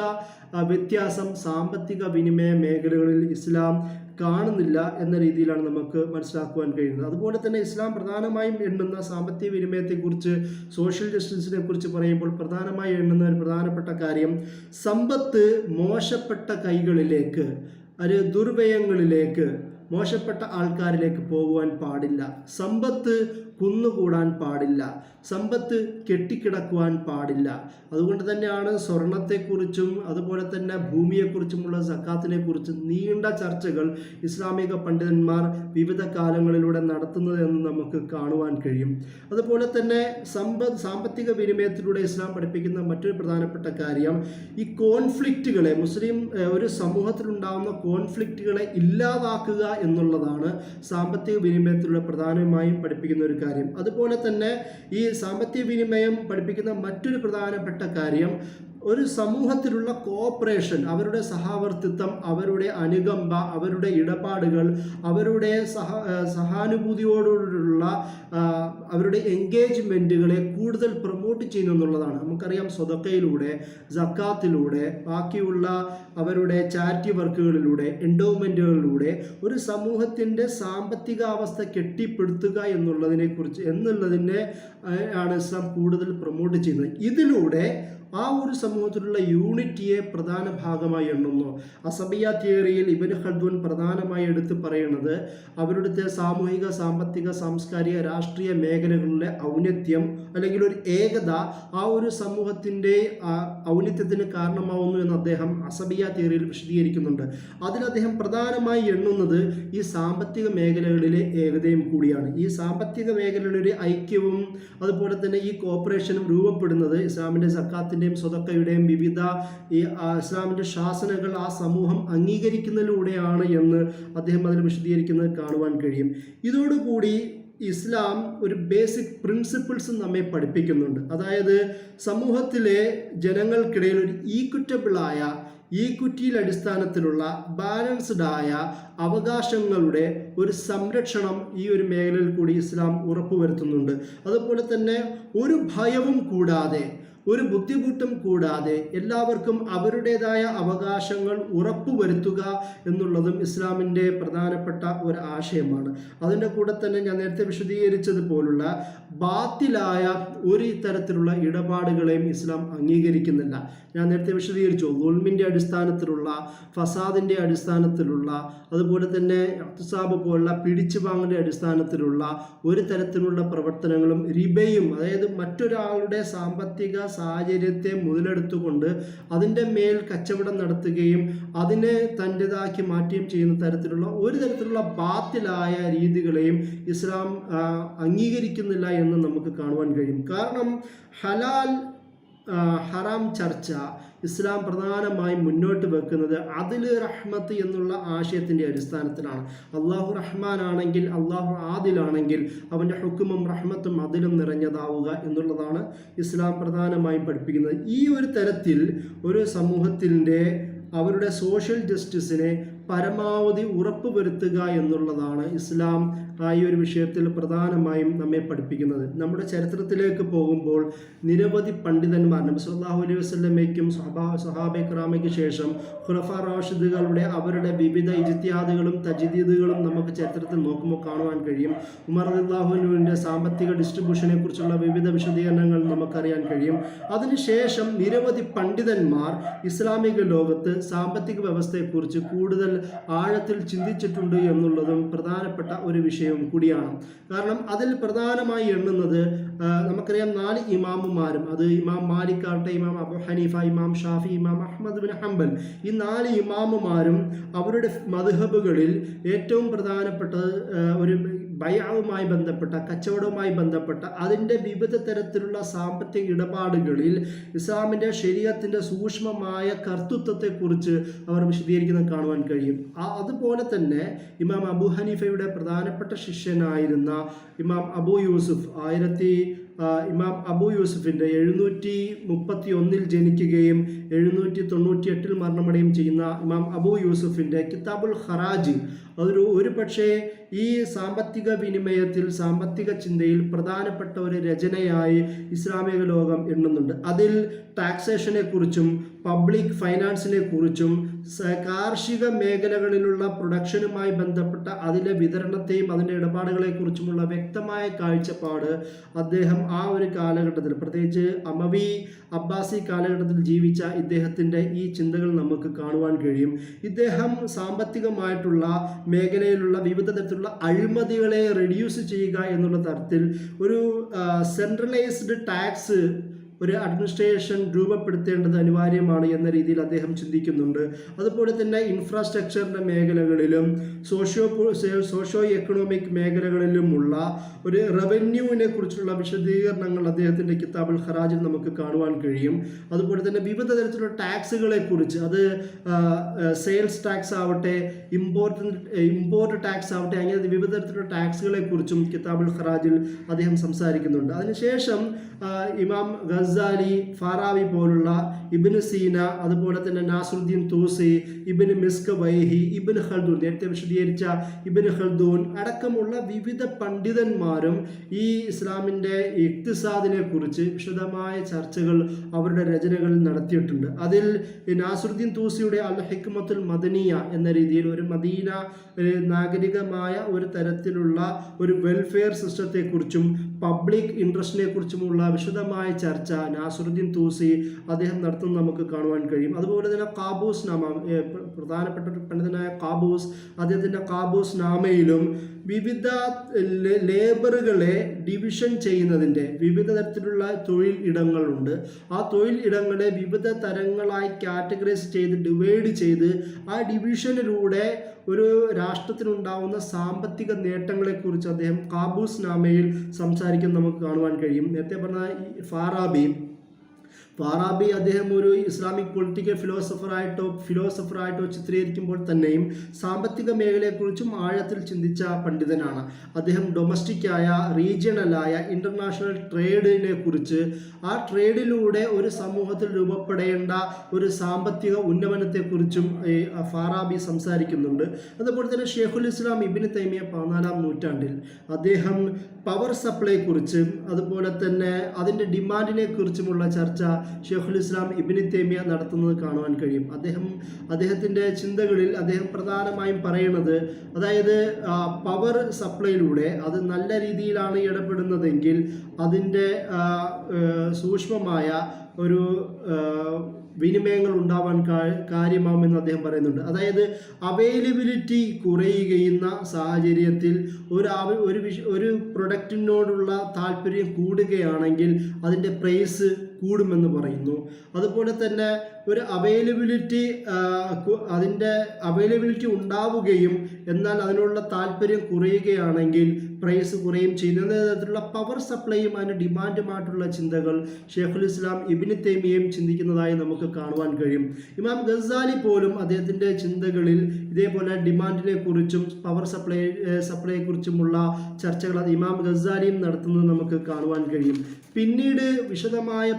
വ്യത്യാസം സാമ്പത്തിക വിനിമയ മേഖലകളിൽ ഇസ്ലാം കാണുന്നില്ല എന്ന രീതിയിലാണ് നമുക്ക് മനസ്സിലാക്കുവാൻ കഴിയുന്നത്. അതുപോലെ തന്നെ ഇസ്ലാം പ്രധാനമായും എണ്ണുന്ന സാമ്പത്തിക വിനിമയത്തെക്കുറിച്ച്, സോഷ്യൽ ജസ്റ്റിസിനെ കുറിച്ച് പറയുമ്പോൾ പ്രധാനമായി എണ്ണുന്ന ഒരു പ്രധാനപ്പെട്ട കാര്യം, സമ്പത്ത് മോശപ്പെട്ട കൈകളിലേക്ക്, ഒരു ദുർവ്യയങ്ങളിലേക്ക്, മോശപ്പെട്ട ആൾക്കാരിലേക്ക് പോകുവാൻ പാടില്ല. സമ്പത്ത് കുന്നുകൂടാൻ പാടില്ല, സമ്പത്ത് കെട്ടിക്കിടക്കുവാൻ പാടില്ല. അതുകൊണ്ട് തന്നെയാണ് സ്വർണത്തെക്കുറിച്ചും അതുപോലെ തന്നെ ഭൂമിയെക്കുറിച്ചുമുള്ള സക്കാത്തിനെ കുറിച്ചും നീണ്ട ചർച്ചകൾ ഇസ്ലാമിക പണ്ഡിതന്മാർ വിവിധ കാലങ്ങളിലൂടെ നടത്തുന്നത് എന്ന് നമുക്ക് കാണുവാൻ കഴിയും. അതുപോലെ തന്നെ സാമ്പത്തിക വിനിമയത്തിലൂടെ ഇസ്ലാം പഠിപ്പിക്കുന്ന മറ്റൊരു പ്രധാനപ്പെട്ട കാര്യം, ഈ കോൺഫ്ലിക്റ്റുകളെ, ഒരു സമൂഹത്തിലുണ്ടാകുന്ന കോൺഫ്ലിക്റ്റുകളെ ഇല്ലാതാക്കുക എന്നുള്ളതാണ് സാമ്പത്തിക വിനിമയത്തിലൂടെ പ്രധാനമായും പഠിപ്പിക്കുന്ന ഒരു കാര്യം. അതുപോലെ തന്നെ ഈ സാമ്പത്തിക വിനിമയം പഠിപ്പിക്കുന്ന മറ്റൊരു പ്രധാനപ്പെട്ട കാര്യം, ഒരു സമൂഹത്തിലുള്ള കോഓപ്പറേഷൻ, അവരുടെ സഹവർത്തിത്വം, അവരുടെ അനുകമ്പ, അവരുടെ ഇടപാടുകൾ, അവരുടെ സഹാനുഭൂതിയോടുള്ള അവരുടെ എൻഗേജ്മെൻറ്റുകളെ കൂടുതൽ പ്രൊമോട്ട് ചെയ്യുന്നു എന്നുള്ളതാണ്. നമുക്കറിയാം, സ്വതക്കയിലൂടെ, സക്കാത്തിലൂടെ, ബാക്കിയുള്ള അവരുടെ ചാരിറ്റി വർക്കുകളിലൂടെ, എൻഡോവ്മെൻറ്റുകളിലൂടെ ഒരു സമൂഹത്തിൻ്റെ സാമ്പത്തിക അവസ്ഥ കെട്ടിപ്പടുത്തുക എന്നുള്ളതിനെ ആണ് ഇസ്ലാം കൂടുതൽ പ്രൊമോട്ട് ചെയ്യുന്നത്. ഇതിലൂടെ ആ ഒരു സമൂഹത്തിലുള്ള യൂണിറ്റിയെ പ്രധാന ഭാഗമായി എണ്ണുന്നു. അസബിയ തിയറിയിൽ ഇബ്നു ഖൽദൂൻ പ്രധാനമായി എടുത്ത് പറയുന്നത്, അവരുടെ സാമൂഹിക, സാമ്പത്തിക, സാംസ്കാരിക, രാഷ്ട്രീയ മേഖലകളിലെ ഔന്നത്യം അല്ലെങ്കിൽ ഒരു ഏകത ആ ഒരു സമൂഹത്തിൻ്റെ ഔന്നത്യത്തിന് കാരണമാവുന്നു എന്ന് അദ്ദേഹം അസബിയ തിയറിയിൽ വിശദീകരിക്കുന്നുണ്ട്. അതിൽ അദ്ദേഹം പ്രധാനമായി എണ്ണുന്നത് ഈ സാമ്പത്തിക മേഖലകളിലെ ഏകതയും കൂടിയാണ്. ഈ സാമ്പത്തിക മേഖലകളിലെ ഐക്യവും അതുപോലെ തന്നെ ഈ കോപ്പറേഷനും രൂപപ്പെടുന്നത് ഇസ്ലാമിൻ്റെ സക്കാത്തിൻ്റെ സ്വതക്കയുടെയും വിവിധ ഈ ഇസ്ലാമിൻ്റെ ശാസനകൾ ആ സമൂഹം അംഗീകരിക്കുന്നതിലൂടെയാണ് എന്ന് അദ്ദേഹം അതിൽ വിശദീകരിക്കുന്നത് കാണുവാൻ കഴിയും. ഇതോടുകൂടി ഇസ്ലാം ഒരു ബേസിക് പ്രിൻസിപ്പിൾസ് നമ്മെ പഠിപ്പിക്കുന്നുണ്ട്. അതായത് സമൂഹത്തിലെ ജനങ്ങൾക്കിടയിൽ ഒരു ഈക്വിറ്റിയിൽ അടിസ്ഥാനത്തിലുള്ള ബാലൻസ്ഡ് ആയ അവകാശങ്ങളുടെ ഒരു സംരക്ഷണം ഈ ഒരു മേഖലയിൽ കൂടി ഇസ്ലാം ഉറപ്പുവരുത്തുന്നുണ്ട്. അതുപോലെ തന്നെ ഒരു ഭയവും കൂടാതെ, ഒരു ബുദ്ധിമുട്ടും കൂടാതെ എല്ലാവർക്കും അവരുടേതായ അവകാശങ്ങൾ ഉറപ്പുവരുത്തുക എന്നുള്ളതും ഇസ്ലാമിൻ്റെ പ്രധാനപ്പെട്ട ഒരു ആശയമാണ്. അതിൻ്റെ കൂടെ തന്നെ ഞാൻ നേരത്തെ വിശദീകരിച്ചതുപോലുള്ള ബാത്തിലായ ഒരു തരത്തിലുള്ള ഇടപാടുകളെയും ഇസ്ലാം അംഗീകരിക്കുന്നില്ല. ഞാൻ നേരത്തെ വിശദീകരിച്ചു, ദുൽമിൻ്റെ അടിസ്ഥാനത്തിലുള്ള, ഫസാദിൻ്റെ അടിസ്ഥാനത്തിലുള്ള, അതുപോലെ തന്നെ ഇഖ്തിസാബ് പോലുള്ള പിടിച്ചു വാങ്ങലിൻ്റെ അടിസ്ഥാനത്തിലുള്ള ഒരു തരത്തിലുള്ള പ്രവർത്തനങ്ങളും റിബയും, അതായത് മറ്റൊരാളുടെ സാമ്പത്തിക സാഹചര്യത്തെ മുതലെടുത്തുകൊണ്ട് അതിൻ്റെ മേൽ കച്ചവടം നടത്തുകയും അതിനെ തൻ്റെതാക്കി മാറ്റുകയും ചെയ്യുന്ന തരത്തിലുള്ള ഒരു തരത്തിലുള്ള ബാത്തിലായ രീതികളെയും ഇസ്ലാം അംഗീകരിക്കുന്നില്ല എന്ന് നമുക്ക് കാണുവാൻ കഴിയും. കാരണം ഹലാൽ ഹറാം ചർച്ച ഇസ്ലാം പ്രധാനമായും മുന്നോട്ട് വെക്കുന്നത് അതിൽ റഹ്മത്ത് എന്നുള്ള ആശയത്തിൻ്റെ അടിസ്ഥാനത്തിലാണ്. അള്ളാഹു റഹ്മാനാണെങ്കിൽ, അള്ളാഹു ആദിലാണെങ്കിൽ അവൻ്റെ ഹുക്കുമും റഹ്മത്തും അതിലും നിറഞ്ഞതാവുക എന്നുള്ളതാണ് ഇസ്ലാം പ്രധാനമായും പഠിപ്പിക്കുന്നത്. ഈ ഒരു തരത്തിൽ ഒരു സമൂഹത്തിൻ്റെ അവരുടെ സോഷ്യൽ ജസ്റ്റിസിനെ പരമാവധി ഉറപ്പുവരുത്തുക എന്നുള്ളതാണ് ഇസ്ലാം ഈ ഒരു വിഷയത്തിൽ പ്രധാനമായും നമ്മെ പഠിപ്പിക്കുന്നത്. നമ്മുടെ ചരിത്രത്തിലേക്ക് പോകുമ്പോൾ നിരവധി പണ്ഡിതന്മാർ നബി സല്ലല്ലാഹു അലൈഹി വസല്ലമയ്ക്കും സ്വഹാബെ കിറാമയ്ക്ക് ശേഷം ഖുലഫ റാഷിദുകളുടെ അവരുടെ വിവിധ ഇജ്തിഹാദുകളും തജ്ദീദുകളും നമുക്ക് ചരിത്രത്തിൽ നോക്കുമ്പോൾ കാണുവാൻ കഴിയും. ഉമർ റളിയല്ലാഹു അൻഹുവിൻ്റെ സാമ്പത്തിക ഡിസ്ട്രിബ്യൂഷനെ കുറിച്ചുള്ള വിവിധ വിശദീകരണങ്ങൾ നമുക്കറിയാൻ കഴിയും. അതിനുശേഷം നിരവധി പണ്ഡിതന്മാർ ഇസ്ലാമിക ലോകത്ത് സാമ്പത്തിക വ്യവസ്ഥയെക്കുറിച്ച് കൂടുതൽ ആഴത്തിൽ ചിന്തിച്ചിട്ടുണ്ട് എന്നുള്ളതും പ്രധാനപ്പെട്ട ഒരു വിഷയവും കൂടിയാണ്. കാരണം അതിൽ പ്രധാനമായി എണ്ണുന്നത് നമുക്കറിയാം 4 ഇമാമുമാരും, അത് ഇമാം മാലിക് ആവട്ടെ, ഇമാം അബു ഹനീഫ, ഇമാം ഷാഫി, ഇമാം അഹ്മദ് ബിൻ ഹംബൽ, ഈ 4 ഇമാമുമാരും അവരുടെ മദ്ഹബുകളിൽ ഏറ്റവും പ്രധാനപ്പെട്ടത് ഒരു ബൈഅവുമായി ബന്ധപ്പെട്ട, കച്ചവടവുമായി ബന്ധപ്പെട്ട അതിൻ്റെ വിവിധ തരത്തിലുള്ള സാമ്പത്തിക ഇടപാടുകളിൽ ഇസ്ലാമിൻ്റെ ശരീഅത്തിൻ്റെ സൂക്ഷ്മമായ കർത്തൃത്വത്തെക്കുറിച്ച് അവർ വിശദീകരിക്കുന്നത് കാണുവാൻ കഴിയും. അതുപോലെ തന്നെ ഇമാം അബു ഹനീഫയുടെ പ്രധാനപ്പെട്ട ശിഷ്യനായിരുന്ന ഇമാം അബു യൂസുഫ് ഇമാം അബു യൂസുഫിൻ്റെ 731 ജനിക്കുകയും 798 മരണമടയും ചെയ്യുന്ന ഇമാം അബു യൂസുഫിൻ്റെ കിതാബുൽ ഖറാജ് ഒരു പക്ഷേ ഈ സാമ്പത്തിക വിനിമയത്തിൽ, സാമ്പത്തിക ചിന്തയിൽ പ്രധാനപ്പെട്ട ഒരു രചനയായി ഇസ്ലാമിക ലോകം എണ്ണുന്നുണ്ട്. അതിൽ ടാക്സേഷനെ കുറിച്ചും പബ്ലിക് ഫൈനാൻസിനെ കുറിച്ചും കാർഷിക മേഖലകളിലുള്ള പ്രൊഡക്ഷനുമായി ബന്ധപ്പെട്ട അതിലെ വിതരണത്തെയും അതിൻ്റെ ഇടപാടുകളെക്കുറിച്ചുമുള്ള വ്യക്തമായ കാഴ്ചപ്പാട് അദ്ദേഹം ആ ഒരു കാലഘട്ടത്തിൽ, പ്രത്യേകിച്ച് അമവി അബ്ബാസി കാലഘട്ടത്തിൽ ജീവിച്ച ഇദ്ദേഹത്തിൻ്റെ ഈ ചിന്തകൾ നമുക്ക് കാണുവാൻ കഴിയും. ഇദ്ദേഹം സാമ്പത്തികമായിട്ടുള്ള മേഖലയിലുള്ള വിവിധ തരത്തിലുള്ള അഴിമതികളെ റെഡ്യൂസ് ചെയ്യുക എന്നുള്ള തരത്തിൽ ഒരു സെൻട്രലൈസ്ഡ് ടാക്സ് ഒരു അഡ്മിനിസ്ട്രേഷൻ രൂപപ്പെടുത്തേണ്ടത് അനിവാര്യമാണ് എന്ന രീതിയിൽ അദ്ദേഹം ചിന്തിക്കുന്നുണ്ട്. അതുപോലെ തന്നെ ഇൻഫ്രാസ്ട്രക്ചറിൻ്റെ മേഖലകളിലും സോഷ്യോ എക്കണോമിക് മേഖലകളിലുമുള്ള ഒരു റവന്യൂവിനെ കുറിച്ചുള്ള വിശദീകരണങ്ങൾ അദ്ദേഹത്തിൻ്റെ കിതാബുൽ ഖറാജിൽ നമുക്ക് കാണുവാൻ കഴിയും. അതുപോലെ തന്നെ വിവിധ തരത്തിലുള്ള ടാക്സുകളെ കുറിച്ച്, അത് സെയിൽസ് ടാക്സ് ആവട്ടെ, ഇമ്പോർട്ട് ടാക്സ് ആവട്ടെ, അങ്ങനെ വിവിധ തരത്തിലുള്ള ടാക്സുകളെ കുറിച്ചും കിതാബുൽ ഖറാജിൽ അദ്ദേഹം സംസാരിക്കുന്നുണ്ട്. അതിനുശേഷം ഇമാം ഗസാലി, ഫാറാവി പോലുള്ള, ഇബ്നു സീന, അതുപോലെ തന്നെ നാസറുദ്ദീൻ തൂസി, ഇബ്നു മിസ്കവൈഹി, ഇബ്നു ഖൽദൂൻ, നേരത്തെ വിശദീകരിച്ച ഇബ്നു ഖൽദൂൻ അടക്കമുള്ള വിവിധ പണ്ഡിതന്മാരും ഈ ഇസ്ലാമിൻ്റെ ഇഖ്തിസാദിനെ കുറിച്ച് വിശദമായ ചർച്ചകൾ അവരുടെ രചനകളിൽ നടത്തിയിട്ടുണ്ട്. അതിൽ നാസറുദ്ദീൻ തൂസിയുടെ അൽ ഹിക്മത്തുൽ മദനിയ എന്ന രീതിയിൽ ഒരു മദീന നാഗരികമായ ഒരു തരത്തിലുള്ള ഒരു വെൽഫെയർ സിസ്റ്റത്തെക്കുറിച്ചും പബ്ലിക് ഇൻട്രസ്റ്റിനെ കുറിച്ചുമുള്ള വിശദമായ ചർച്ച നാസറുദ്ദീൻ തൂസി അദ്ദേഹം നടത്തുന്നത് നമുക്ക് കാണുവാൻ കഴിയും. അതുപോലെ തന്നെ കാബൂസ് നാമ, പ്രധാനപ്പെട്ട പണ്ഡിതനായ കാബൂസ്, അദ്ദേഹത്തിൻ്റെ കാബൂസ് നാമയിലും വിവിധ ലേബറുകളെ ഡിവിഷൻ ചെയ്യുന്നതിൻ്റെ വിവിധ തരത്തിലുള്ള തൊഴിൽ ഇടങ്ങളുണ്ട്. ആ തൊഴിൽ ഇടങ്ങളെ വിവിധ തരങ്ങളായി കാറ്റഗറൈസ് ചെയ്ത് ഡിവൈഡ് ചെയ്ത് ആ ഡിവിഷനിലൂടെ ഒരു രാഷ്ട്രത്തിനുണ്ടാവുന്ന സാമ്പത്തിക നേട്ടങ്ങളെക്കുറിച്ച് അദ്ദേഹം കാബൂസ് നാമയിൽ സംസാരിക്കുന്നത് നമുക്ക് കാണുവാൻ കഴിയും. നേരത്തെ പറഞ്ഞ ഫാറാബി അദ്ദേഹം ഒരു ഇസ്ലാമിക് പൊളിറ്റിക്കൽ ഫിലോസഫറായിട്ടോ ചിത്രീകരിക്കുമ്പോൾ തന്നെയും സാമ്പത്തിക മേഖലയെക്കുറിച്ചും ആഴത്തിൽ ചിന്തിച്ച പണ്ഡിതനാണ്. അദ്ദേഹം ഡൊമസ്റ്റിക്കായ, റീജിയണലായ, ഇൻ്റർനാഷണൽ ട്രേഡിനെ കുറിച്ച്, ആ ട്രേഡിലൂടെ ഒരു സമൂഹത്തിൽ രൂപപ്പെടേണ്ട ഒരു സാമ്പത്തിക ഉന്നമനത്തെക്കുറിച്ചും ഫാറാബി സംസാരിക്കുന്നുണ്ട്. അതുപോലെ തന്നെ ഷെയ്ഖുൽ ഇസ്ലാം ഇബ്നു തൈമിയ 14-ാം നൂറ്റാണ്ടിൽ അദ്ദേഹം പവർ സപ്ലൈയെക്കുറിച്ചും അതുപോലെ തന്നെ അതിൻ്റെ ഡിമാൻഡിനെ കുറിച്ചുമുള്ള ചർച്ച ഷെയ്ഖുൽ ഇസ്ലാം ഇബ്നു തൈമിയ നടത്തുന്നത് കാണുവാൻ കഴിയും. അദ്ദേഹത്തിൻ്റെ ചിന്തകളിൽ അദ്ദേഹം പ്രധാനമായും പറയുന്നത്, അതായത് പവർ സപ്ലൈയിലൂടെ അത് നല്ല രീതിയിലാണ് ഇടപെടുന്നതെങ്കിൽ അതിൻ്റെ സൂക്ഷ്മമായ ഒരു വിനിമയങ്ങൾ ഉണ്ടാവാൻ കാര്യമാകുമെന്ന് അദ്ദേഹം പറയുന്നുണ്ട്. അതായത് അവൈലബിലിറ്റി കുറയുകയുന്ന സാഹചര്യത്തിൽ ഒരു പ്രൊഡക്റ്റിനോടുള്ള താല്പര്യം കൂടുകയാണെങ്കിൽ അതിൻ്റെ പ്രൈസ് കൂടുമെന്ന് പറയുന്നു. അതുപോലെ തന്നെ ഒരു അതിൻ്റെ അവൈലബിലിറ്റി ഉണ്ടാവുകയും എന്നാൽ അതിനുള്ള താല്പര്യം കുറയുകയാണെങ്കിൽ പ്രൈസ് കുറയും ചെയ്യുന്ന തരത്തിലുള്ള പവർ സപ്ലൈയും അതിൻ്റെ ഡിമാൻഡുമായിട്ടുള്ള ചിന്തകൾ ഷെയ്ഖുൽ ഇസ്ലാം ഇബ്നു തൈമിയയും ചിന്തിക്കുന്നതായി നമുക്ക് കാണുവാൻ കഴിയും. ഇമാം ഗസാലി പോലും അദ്ദേഹത്തിൻ്റെ ചിന്തകളിൽ ഇതേപോലെ ഡിമാൻഡിനെ കുറിച്ചും പവർ സപ്ലൈയെക്കുറിച്ചുമുള്ള ചർച്ചകൾ അത് ഇമാം ഗസാലിയും നടത്തുന്നത് നമുക്ക് കാണുവാൻ കഴിയും. പിന്നീട് വിശദമായ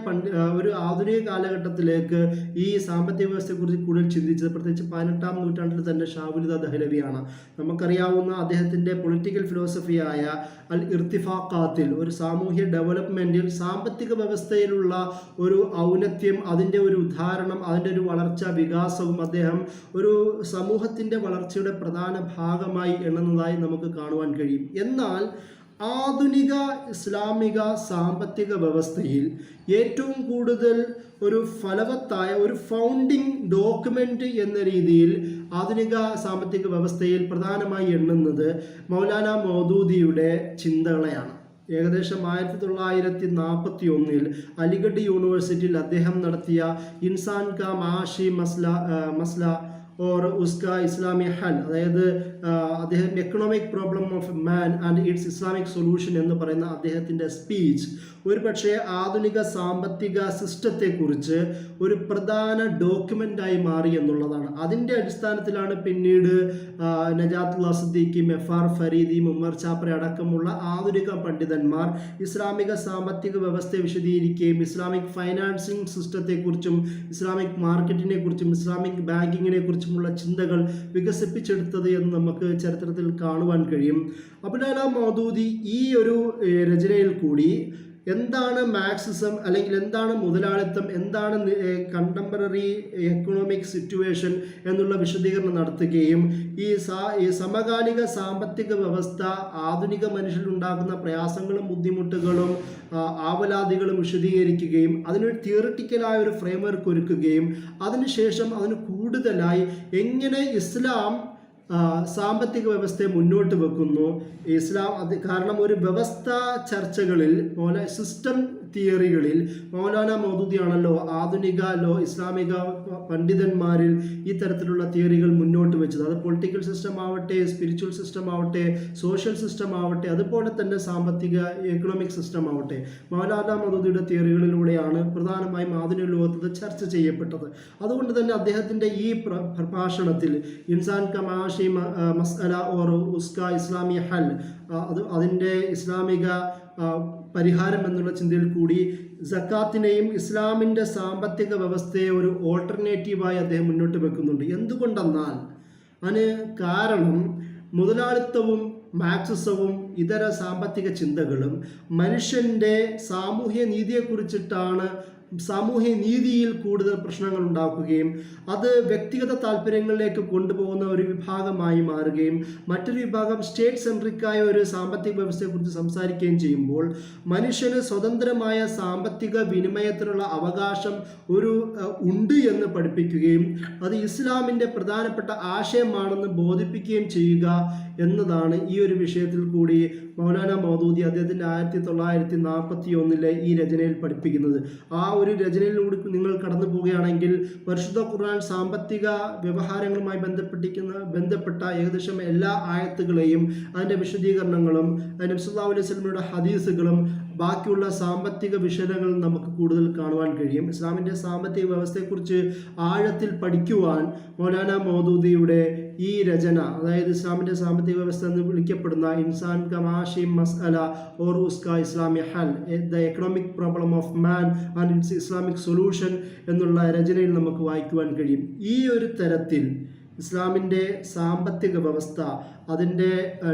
ഒരു ആധുനിക കാലഘട്ടത്തിലേക്ക് ഈ സാമ്പത്തിക വ്യവസ്ഥയെക്കുറിച്ച് കൂടുതൽ ചിന്തിച്ചത് പ്രത്യേകിച്ച് 18-ാം നൂറ്റാണ്ടിൽ തന്നെ ഷാവുലിദ ദഹ്ലവിയാണ്. നമുക്കറിയാവുന്ന അദ്ദേഹത്തിൻ്റെ പൊളിറ്റിക്കൽ ഫിലോസഫിയായ അൽ ഇർത്തിഫാഖാത്തിൽ, ഒരു സാമൂഹ്യ ഡെവലപ്മെൻറ്റിൽ സാമ്പത്തിക വ്യവസ്ഥയിലുള്ള ഒരു ഔന്നത്യം, അതിൻ്റെ ഒരു ഉദാഹരണം, അതിൻ്റെ ഒരു വളർച്ച, വികാസവും അദ്ദേഹം ഒരു സമൂഹത്തിൻ്റെ വളർച്ചയുടെ പ്രധാന ഭാഗമായി എണ്ണുന്നതായി നമുക്ക് കാണുവാൻ കഴിയും. എന്നാൽ ആധുനിക ഇസ്ലാമിക സാമ്പത്തിക വ്യവസ്ഥയിൽ ഏറ്റവും കൂടുതൽ ഒരു ഫലവത്തായ ഒരു ഫൗണ്ടിങ് ഡോക്യുമെൻ്റ് എന്ന രീതിയിൽ ആധുനിക സാമ്പത്തിക വ്യവസ്ഥയിൽ പ്രധാനമായി എണ്ണുന്നത് മൗലാന മൗദൂദിയുടെ ചിന്തകളെയാണ്. ഏകദേശം 1941 അലിഗഡ് യൂണിവേഴ്സിറ്റിയിൽ അദ്ദേഹം നടത്തിയ ഇൻസാൻ കാ മാഷി മസ്ല ഓർ ഉസ്ക ഇസ്ലാമി ഹൽ, അതായത് അദ്ദേഹം economic problem of man and it's Islamic solution എന്ന് പറയുന്ന അദ്ദേഹത്തിൻ്റെ സ്പീച്ച് ഒരു പക്ഷേ ആധുനിക സാമ്പത്തിക സിസ്റ്റത്തെക്കുറിച്ച് ഒരു പ്രധാന ഡോക്യുമെൻ്റായി മാറി എന്നുള്ളതാണ്. അതിൻ്റെ അടിസ്ഥാനത്തിലാണ് പിന്നീട് നജാത്തുള്ള സിദ്ദീഖിയും FR ഫരീദിയും ഉമർ ചാപ്ര അടക്കമുള്ള ആധുനിക പണ്ഡിതന്മാർ ഇസ്ലാമിക സാമ്പത്തിക വ്യവസ്ഥയെ വിശദീകരിക്കുകയും ഇസ്ലാമിക് ഫൈനാൻസിങ് സിസ്റ്റത്തെക്കുറിച്ചും ഇസ്ലാമിക് മാർക്കറ്റിനെ കുറിച്ചും ഇസ്ലാമിക് ബാങ്കിങ്ങിനെ കുറിച്ചുമുള്ള ചിന്തകൾ വികസിപ്പിച്ചെടുത്തത് എന്ന് നമുക്ക് ചരിത്രത്തിൽ കാണുവാൻ കഴിയും. അബ്ദുൽ മൗദൂദി ഈ ഒരു രചനയിൽ കൂടി എന്താണ് മാർക്സിസം, അല്ലെങ്കിൽ എന്താണ് മുതലാളിത്തം, എന്താണ് കണ്ടംപററി എക്കണോമിക് സിറ്റുവേഷൻ എന്നുള്ള വിശദീകരണം നടത്തുകയും ഈ സമകാലിക സാമ്പത്തിക വ്യവസ്ഥ ആധുനിക മനുഷ്യരുണ്ടാക്കുന്ന പ്രയാസങ്ങളും ബുദ്ധിമുട്ടുകളും ആവലാതികളും വിശദീകരിക്കുകയും അതിനൊരു തിയറിറ്റിക്കലായ ഒരു ഫ്രെയിംവർക്ക് ഒരുക്കുകയും അതിനുശേഷം അതിന് കൂടുതലായി എങ്ങനെ ഇസ്ലാം സാമ്പത്തിക വ്യവസ്ഥയെ മുന്നോട്ട് വെക്കുന്നു. ഇസ്ലാം കാരണം ഒരു വ്യവസ്ഥാ ചർച്ചകളിൽ സിസ്റ്റം തിയറികളിൽ മൗലാന മൗദൂദിയാണല്ലോ ആധുനിക ഇസ്ലാമിക പണ്ഡിതന്മാരിൽ ഈ തരത്തിലുള്ള തിയറികൾ മുന്നോട്ട് വെച്ചത്. അത് പൊളിറ്റിക്കൽ സിസ്റ്റം ആവട്ടെ, സ്പിരിച്വൽ സിസ്റ്റം ആവട്ടെ, സോഷ്യൽ സിസ്റ്റം ആവട്ടെ, അതുപോലെ തന്നെ സാമ്പത്തിക എക്കണോമിക് സിസ്റ്റം ആവട്ടെ, മൗലാന മൗദൂദിയുടെ തിയറികളിലൂടെയാണ് പ്രധാനമായും ആധുനിക ലോകത്ത് ചർച്ച ചെയ്യപ്പെട്ടത്. അതുകൊണ്ട് തന്നെ അദ്ദേഹത്തിൻ്റെ ഈ പ്രഭാഷണത്തിൽ ഇൻസാൻ കമാഷി മസ്അല ഓർ ഉസ്ക ഇസ്ലാമി ഹൽ, അതിൻ്റെ ഇസ്ലാമിക പരിഹാരം എന്നുള്ള ചിന്തയിൽ കൂടി സക്കാത്തിനെയും ഇസ്ലാമിൻ്റെ സാമ്പത്തിക വ്യവസ്ഥയെ ഒരു ഓൾട്ടർനേറ്റീവായി അദ്ദേഹം മുന്നോട്ട് വെക്കുന്നുണ്ട്. എന്തുകൊണ്ടെന്നാൽ അതിന് കാരണം മുതലാളിത്തവും മാർക്സിസവും ഇതര സാമ്പത്തിക ചിന്തകളും മനുഷ്യൻ്റെ സാമൂഹ്യ നീതിയെക്കുറിച്ചിട്ടാണ്. സാമൂഹ്യ നീതിയിൽ കൂടുതൽ പ്രശ്നങ്ങൾ ഉണ്ടാക്കുകയും അത് വ്യക്തിഗത താല്പര്യങ്ങളിലേക്ക് കൊണ്ടുപോകുന്ന ഒരു വിഭാഗമായി മാറുകയും മറ്റൊരു വിഭാഗം സ്റ്റേറ്റ് സെൻട്രിക്കായ ഒരു സാമ്പത്തിക വ്യവസ്ഥയെക്കുറിച്ച് സംസാരിക്കുകയും ചെയ്യുമ്പോൾ മനുഷ്യന് സ്വതന്ത്രമായ സാമ്പത്തിക വിനിമയത്തിനുള്ള അവകാശം ഉണ്ട് എന്ന് പഠിപ്പിക്കുകയും അത് ഇസ്ലാമിൻ്റെ പ്രധാനപ്പെട്ട ആശയമാണെന്ന് ബോധിപ്പിക്കുകയും ചെയ്യുക എന്നതാണ് ഈ ഒരു വിഷയത്തിൽ കൂടി മൗലാന മൗദൂദി അദ്ദേഹത്തിൻ്റെ 1941 ഈ രചനയിൽ പഠിപ്പിക്കുന്നത്. ആ ഒരു രചനയിലൂടെ നിങ്ങൾ കടന്നു പോവുകയാണെങ്കിൽ പരിശുദ്ധ ഖുർആൻ സാമ്പത്തിക വ്യവഹാരങ്ങളുമായി ബന്ധപ്പെട്ട ഏകദേശം എല്ലാ ആയത്തുകളെയും അതിൻ്റെ വിശദീകരണങ്ങളും നബി സല്ലല്ലാഹു അലൈഹി വസല്ലമയുടെ ഹദീസുകളും ബാക്കിയുള്ള സാമ്പത്തിക വിഷയങ്ങളും നമുക്ക് കൂടുതൽ കാണുവാൻ കഴിയും. ഇസ്ലാമിൻ്റെ സാമ്പത്തിക വ്യവസ്ഥയെക്കുറിച്ച് ആഴത്തിൽ പഠിക്കുവാൻ മൗലാന മൗദൂദിയുടെ ഈ രചന, അതായത് ഇസ്ലാമിൻ്റെ സാമ്പത്തിക വ്യവസ്ഥ എന്ന് വിളിക്കപ്പെടുന്ന ഇൻസാൻ കമാഷി മസ്അല ഓർ ഉസ്ക ഇസ്ലാമി ഹൽ, the economic problem of man and it's Islamic solution എന്നുള്ള രചനയിൽ നമുക്ക് വായിക്കുവാൻ കഴിയും. ഈ ഒരു തരത്തിൽ ഇസ്ലാമിൻ്റെ സാമ്പത്തിക വ്യവസ്ഥ, അതിൻ്റെ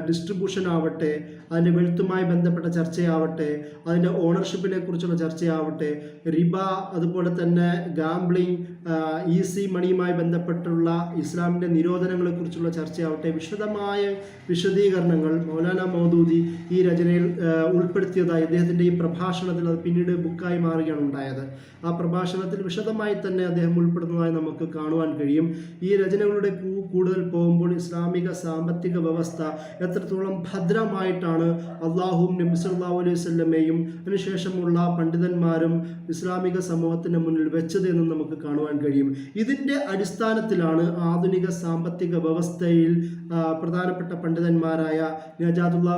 ഡിസ്ട്രിബ്യൂഷൻ ആവട്ടെ, അതിൻ്റെ വെൽത്തുമായി ബന്ധപ്പെട്ട ചർച്ചയാവട്ടെ, അതിൻ്റെ ഓണർഷിപ്പിനെ കുറിച്ചുള്ള ചർച്ചയാവട്ടെ, റിബ, അതുപോലെ തന്നെ ഗാംബ്ലിംഗ്, ഈസി മണിയുമായി ബന്ധപ്പെട്ടുള്ള ഇസ്ലാമിൻ്റെ നിരോധനങ്ങളെക്കുറിച്ചുള്ള ചർച്ചയാവട്ടെ, വിശദമായ വിശദീകരണങ്ങൾ മൗലാന മൗദൂദി ഈ രചനയിൽ ഉൾപ്പെടുത്തിയതായി അദ്ദേഹത്തിൻ്റെ ഈ പ്രഭാഷണത്തിൽ, അത് പിന്നീട് ബുക്കായി മാറുകയാണ് ഉണ്ടായത്. ആ പ്രഭാഷണത്തിൽ വിശദമായി തന്നെ അദ്ദേഹം ഉൾപ്പെടുന്നതായി നമുക്ക് കാണുവാൻ കഴിയും. ഈ രചനകളുടെ കൂടുതൽ പോകുമ്പോൾ ഇസ്ലാമിക സാമ്പത്തിക വ്യവസ്ഥ എത്രത്തോളം ഭദ്രമായിട്ടാണ് അള്ളാഹുവും നബി സല്ലല്ലാഹു അലൈഹി വസല്ലമയും അതിനുശേഷമുള്ള പണ്ഡിതന്മാരും ഇസ്ലാമിക സമൂഹത്തിന് മുന്നിൽ വെച്ചത് എന്ന് നമുക്ക് കാണുവാൻ കഴിയും. ഇതിൻ്റെ അടിസ്ഥാനത്തിലാണ് ആധുനിക സാമ്പത്തിക വ്യവസ്ഥയിൽ പ്രധാനപ്പെട്ട പണ്ഡിതന്മാരായ നജാത്തുല്ലാ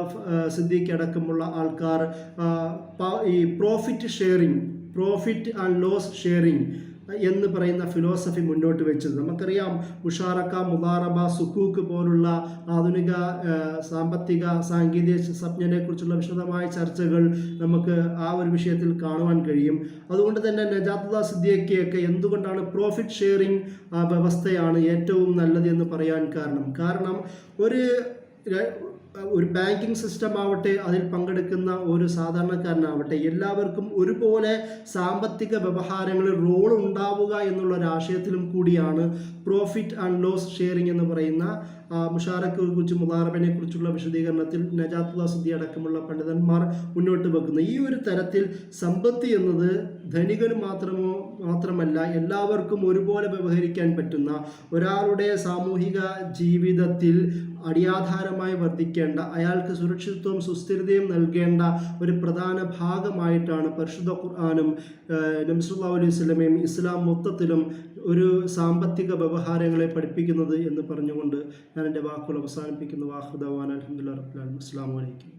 സിദ്ദീഖ് അടക്കമുള്ള ആൾക്കാർ ഈ പ്രോഫിറ്റ് ആൻഡ് ലോസ് ഷെയറിംഗ് എന്ന് പറയുന്ന ഫിലോസഫി മുന്നോട്ട് വെച്ചത്. നമുക്കറിയാം മുഷാറക്ക, മുദാറബ, സുക്കൂക്ക് പോലുള്ള ആധുനിക സാമ്പത്തിക സാങ്കേതിക സംജ്ഞയെക്കുറിച്ചുള്ള വിശദമായ ചർച്ചകൾ നമുക്ക് ആ ഒരു വിഷയത്തിൽ കാണുവാൻ കഴിയും. അതുകൊണ്ട് തന്നെ നജാത്തുല്ലാ സിദ്ദീഖിയൊക്കെ എന്തുകൊണ്ടാണ് പ്രോഫിറ്റ് ഷെയറിംഗ് വ്യവസ്ഥയാണ് ഏറ്റവും നല്ലത് എന്ന് പറയാൻ കാരണം ഒരു ബാങ്കിങ് സിസ്റ്റം ആവട്ടെ, അതിൽ പങ്കെടുക്കുന്ന ഒരു സാധാരണക്കാരനാവട്ടെ, എല്ലാവർക്കും ഒരുപോലെ സാമ്പത്തിക വ്യവഹാരങ്ങളിൽ റോൾ ഉണ്ടാവുക എന്നുള്ള ഒരു ആശയത്തിലും കൂടിയാണ് പ്രോഫിറ്റ് ആൻഡ് ലോസ് ഷെയറിംഗ് എന്ന് പറയുന്ന മുഷാറക്കിനെ കുറിച്ച്, മുദാറബിനെ കുറിച്ചുള്ള വിശദീകരണത്തിൽ നജാത്തുല്ലാ സിദ്ദീഖ് അടക്കമുള്ള പണ്ഡിതന്മാർ മുന്നോട്ട് വെക്കുന്നത്. ഈ ഒരു തരത്തിൽ സമ്പത്ത് എന്നത് ധനികന് മാത്രമല്ല എല്ലാവർക്കും ഒരുപോലെ വ്യവഹരിക്കാൻ പറ്റുന്ന, ഒരാളുടെ സാമൂഹിക ജീവിതത്തിൽ അടിയാധാരമായി വർദ്ധിക്കേണ്ട, അയാൾക്ക് സുരക്ഷിതത്വവും സുസ്ഥിരതയും നൽകേണ്ട ഒരു പ്രധാന ഭാഗമായിട്ടാണ് പരിശുദ്ധ ഖുർആനും നബി സല്ലല്ലാഹു അലൈഹി വസല്ലമയും ഇസ്ലാം മൊത്തത്തിലും ഒരു സാമ്പത്തിക വ്യവഹാരങ്ങളെ പഠിപ്പിക്കുന്നത് എന്ന് പറഞ്ഞുകൊണ്ട് ഞാൻ എൻ്റെ വാക്കുകൾ അവസാനിപ്പിക്കുന്നു. വാഹുദവാൻ അൽഹംദുലില്ലാഹി റബ്ബിൽ ആലമീൻ. അസ്സലാമു അലൈക്കും.